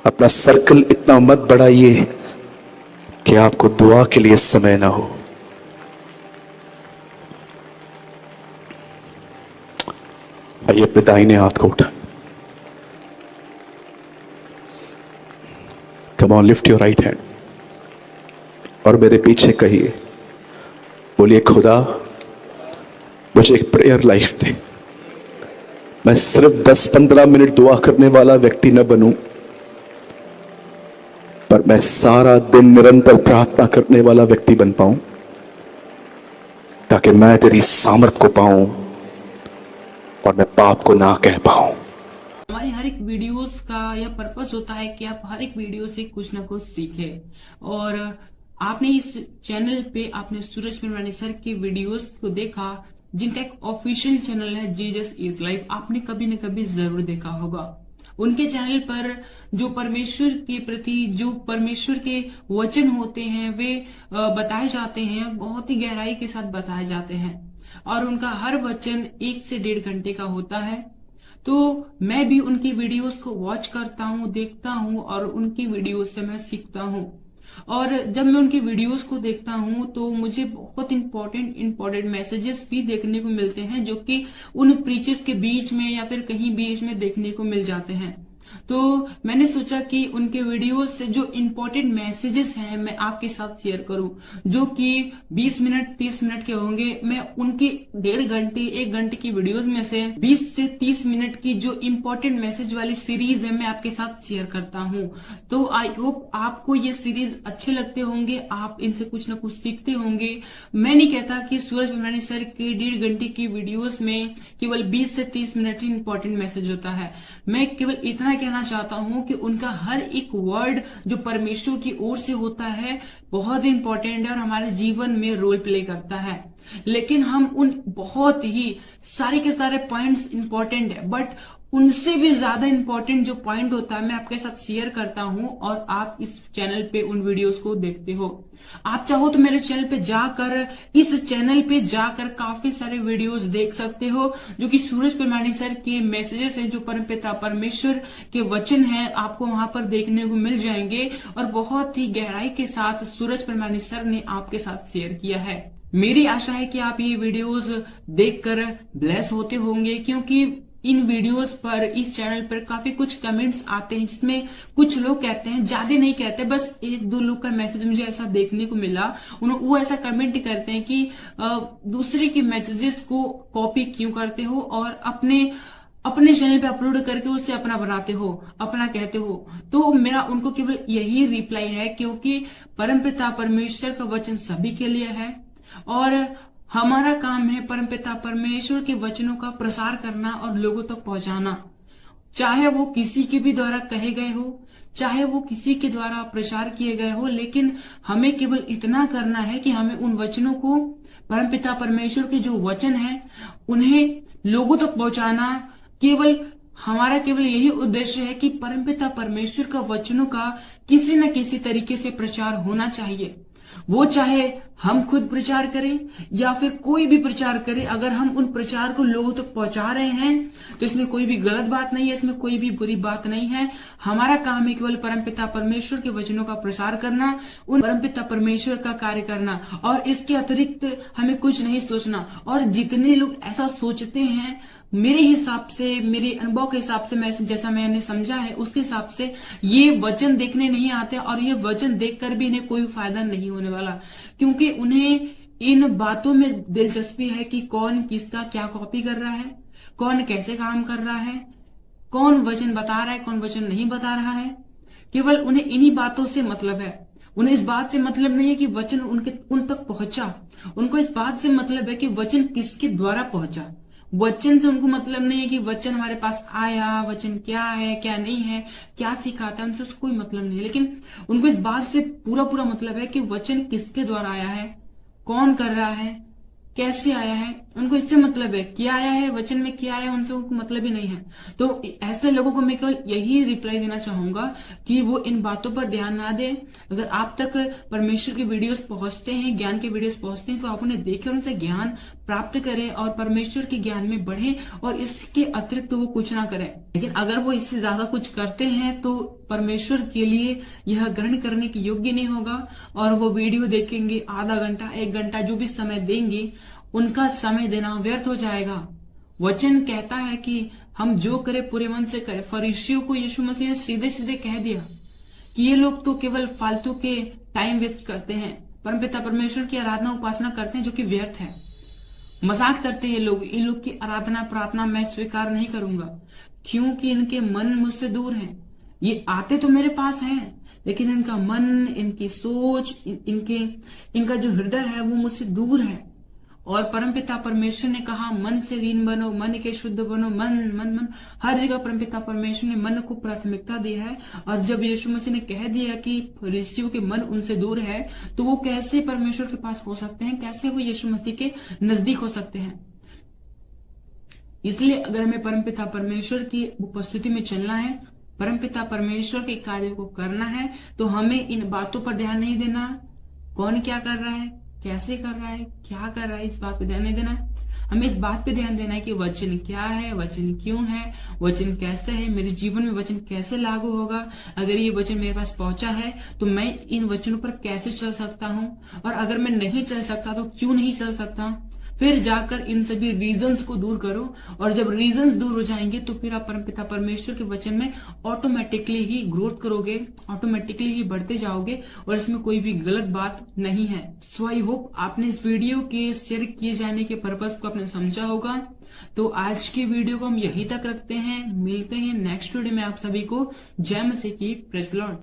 अपना सर्कल इतना मत बढ़ाइए कि आपको दुआ के लिए समय ना हो। आइए अपने दाहिने हाथ को उठा। Come on, lift your right hand और मेरे पीछे कहिए, बोलिए, खुदा मुझे एक प्रेयर लाइफ दे। मैं सिर्फ 10-15 मिनट दुआ करने वाला व्यक्ति न बनूं, पर मैं सारा दिन निरंतर प्रार्थना करने वाला व्यक्ति बन पाऊं, ताकि मैं तेरी सामर्थ को पाऊं और मैं पाप को ना कह पाऊं। हमारे हर एक वीडियोस का यह पर्पस होता है कि आप हर एक वीडियो से कुछ ना कुछ सीखें। और आपने इस चैनल पे आपने सूरज पिरवानी सर के वीडियोस को देखा, जिनका एक ऑफिशियल चैनल है जीसस इज लाइफ, आपने कभी न कभी जरूर देखा होगा। उनके चैनल पर जो परमेश्वर के प्रति, जो परमेश्वर के वचन होते हैं, वे बताए जाते हैं, बहुत ही गहराई के साथ बताए जाते हैं। और उनका हर वचन 1 से 1.5 घंटे का होता है। तो मैं भी उनकी वीडियोस को वॉच करता हूँ, देखता हूँ और उनकी वीडियोस से मैं सीखता हूँ। और जब मैं उनकी वीडियोस को देखता हूँ तो मुझे बहुत इंपॉर्टेंट मैसेजेस भी देखने को मिलते हैं, जो कि उन प्रीचेस के बीच में या फिर कहीं बीच में देखने को मिल जाते हैं। तो मैंने सोचा कि उनके वीडियोस से जो इम्पोर्टेंट मैसेजेस हैं मैं आपके साथ शेयर करूं, जो कि 20 मिनट 30 मिनट के होंगे। मैं उनकी 1.5 घंटे 1 घंटे की वीडियोस में से 20 से 30 मिनट की जो इम्पोर्टेंट मैसेज वाली सीरीज है मैं आपके साथ शेयर करता हूं। तो आई होप आपको ये सीरीज अच्छे लगते होंगे, आप इनसे कुछ ना कुछ सीखते होंगे। मैं नहीं कहता कि सूरज पिरवानी सर के 1.5 घंटे की वीडियोस में केवल 20 से 30 मिनट ही इंपॉर्टेंट मैसेज होता है। मैं केवल इतना कहना चाहता हूं कि उनका हर एक वर्ड जो परमेश्वर की ओर से होता है बहुत इंपॉर्टेंट है और हमारे जीवन में रोल प्ले करता है। लेकिन हम उन बहुत ही सारे के सारे पॉइंट्स इंपॉर्टेंट है, बट उनसे भी ज्यादा इंपॉर्टेंट जो पॉइंट होता है मैं आपके साथ शेयर करता हूं और आप इस चैनल पे उन वीडियोस को देखते हो। आप चाहो तो मेरे चैनल पे जाकर, इस चैनल पे जाकर काफी सारे वीडियोस देख सकते हो, जो कि सूरज पिरवानी सर के मैसेजेस हैं, जो परमपिता परमेश्वर के वचन हैं, आपको वहां पर देखने को मिल जाएंगे और बहुत ही गहराई के साथ सूरज पिरवानी सर ने आपके साथ शेयर किया है। मेरी आशा है कि आप ये वीडियोस देखकर ब्लेस होते होंगे, क्योंकि इन वीडियोस पर, इस चैनल पर काफी कुछ कमेंट्स आते हैं जिसमें कुछ लोग कहते हैं, ज्यादा नहीं कहते, बस 1-2 लोग का मैसेज मुझे ऐसा देखने को मिला, वो ऐसा कमेंट करते हैं कि दूसरे के मैसेजेस को कॉपी क्यों करते हो और अपने चैनल पे अपलोड करके उससे अपना बनाते हो, अपना कहते हो। तो मेरा उनको केवल यही रिप्लाई है, क्योंकि परमपिता परमेश्वर का वचन सभी के लिए है और हमारा काम है परमपिता परमेश्वर के वचनों का प्रसार करना और लोगों तक पहुंचाना, चाहे वो किसी के भी द्वारा कहे गए हो, चाहे वो किसी के द्वारा प्रचार किए गए हो, लेकिन हमें केवल इतना करना है कि हमें उन वचनों को, परमपिता परमेश्वर के जो वचन है, उन्हें लोगों तक पहुंचाना। हमारा केवल यही उद्देश्य है कि परमपिता परमेश्वर का वचनों का किसी न किसी तरीके से प्रचार होना चाहिए। वो चाहे हम खुद प्रचार करें या फिर कोई भी प्रचार करे, अगर हम उन प्रचार को लोगों तक पहुंचा रहे हैं तो इसमें कोई भी गलत बात नहीं है, इसमें कोई भी बुरी बात नहीं है। हमारा काम है केवल परमपिता परमेश्वर के वचनों का प्रसार करना, उन परमपिता परमेश्वर का कार्य करना और इसके अतिरिक्त हमें कुछ नहीं सोचना। और जितने लोग ऐसा सोचते हैं, मेरे हिसाब से, मेरे अनुभव के हिसाब से, जैसा मैंने समझा है उसके हिसाब से ये वचन देखने नहीं आते और ये वचन देखकर भी इन्हें कोई फायदा नहीं होने वाला, क्योंकि उन्हें इन बातों में दिलचस्पी है कि कौन किसका क्या कॉपी कर रहा है, कौन कैसे काम कर रहा है, कौन वचन बता रहा है, कौन वचन नहीं बता रहा है। केवल उन्हें इन्हीं बातों से मतलब है। उन्हें इस बात से मतलब नहीं है कि वचन उन तक पहुंचा, उनको इस बात से मतलब है कि वचन किसके द्वारा पहुंचा। वचन से उनको मतलब नहीं है कि वचन हमारे पास आया, वचन क्या है क्या नहीं है, क्या सिखाता है, उनसे उसको कोई मतलब नहीं है। लेकिन उनको इस बात से पूरा मतलब है कि वचन किसके द्वारा आया है, कौन कर रहा है, कैसे आया है, उनको इससे मतलब है। क्या आया है, वचन में क्या आया, उनसे उनको मतलब ही नहीं है। तो ऐसे लोगों को मैं केवल यही रिप्लाई देना चाहूंगा कि वो इन बातों पर ध्यान ना दें। अगर आप तक परमेश्वर के वीडियोस पहुंचते हैं, ज्ञान के वीडियोस पहुंचते हैं, तो आप उन्हें देखें, उनसे ज्ञान प्राप्त करें और परमेश्वर के ज्ञान में बढ़ें और इसके अतिरिक्त वो कुछ ना करें। लेकिन अगर वो इससे ज्यादा कुछ करते हैं तो परमेश्वर के लिए यह ग्रहण करने के योग्य नहीं होगा और वो वीडियो देखेंगे, आधा घंटा 1 घंटा जो भी समय देंगे, उनका समय देना व्यर्थ हो जाएगा। वचन कहता है कि हम जो करें पूरे मन से करें। फरीसियों को यीशु मसीह ने सीधे सीधे कह दिया कि ये लोग तो केवल फालतू के टाइम वेस्ट करते हैं, परमपिता परमेश्वर की आराधना उपासना करते हैं जो कि व्यर्थ है, मजाक करते हैं लोग। इन लोग की आराधना प्रार्थना मैं स्वीकार नहीं करूंगा, क्योंकि इनके मन मुझसे दूर हैं। ये आते तो मेरे पास हैं, लेकिन इनका मन, इनकी सोच, इनका जो हृदय है वो मुझसे दूर है। और परमपिता परमेश्वर ने कहा मन से दीन बनो, मन के शुद्ध बनो, मन हर जगह परमपिता परमेश्वर ने मन को प्राथमिकता दी है। और जब यीशु मसीह ने कह दिया कि फरीसियों के मन उनसे दूर है, तो वो कैसे परमेश्वर के पास हो सकते हैं, कैसे वो यीशु मसीह के नजदीक हो सकते हैं। इसलिए अगर हमें परमपिता परमेश्वर की उपस्थिति में चलना है, परमपिता परमेश्वर के कार्य को करना है, तो हमें इन बातों पर ध्यान नहीं देना, कौन क्या कर रहा है, कैसे कर रहा है, क्या कर रहा है, इस बात पे ध्यान नहीं देना। हमें इस बात पे ध्यान देना है कि वचन क्या है, वचन क्यों है, वचन कैसे है, मेरे जीवन में वचन कैसे लागू होगा। अगर ये वचन मेरे पास पहुंचा है तो मैं इन वचनों पर कैसे चल सकता हूं, और अगर मैं नहीं चल सकता तो क्यों नहीं चल सकता। फिर जाकर इन सभी रीजंस को दूर करो, और जब रीजंस दूर हो जाएंगे तो फिर आप परमपिता परमेश्वर के वचन में ऑटोमेटिकली ही ग्रोथ करोगे, ऑटोमेटिकली ही बढ़ते जाओगे, और इसमें कोई भी गलत बात नहीं है। सो आई होप आपने इस वीडियो के शेयर किए जाने के पर्पस को आपने समझा होगा। तो आज की वीडियो को हम यहीं तक रखते हैं, मिलते हैं नेक्स्ट वीडियो में। आप सभी को जय मसीह की, प्रेज़ द लॉर्ड।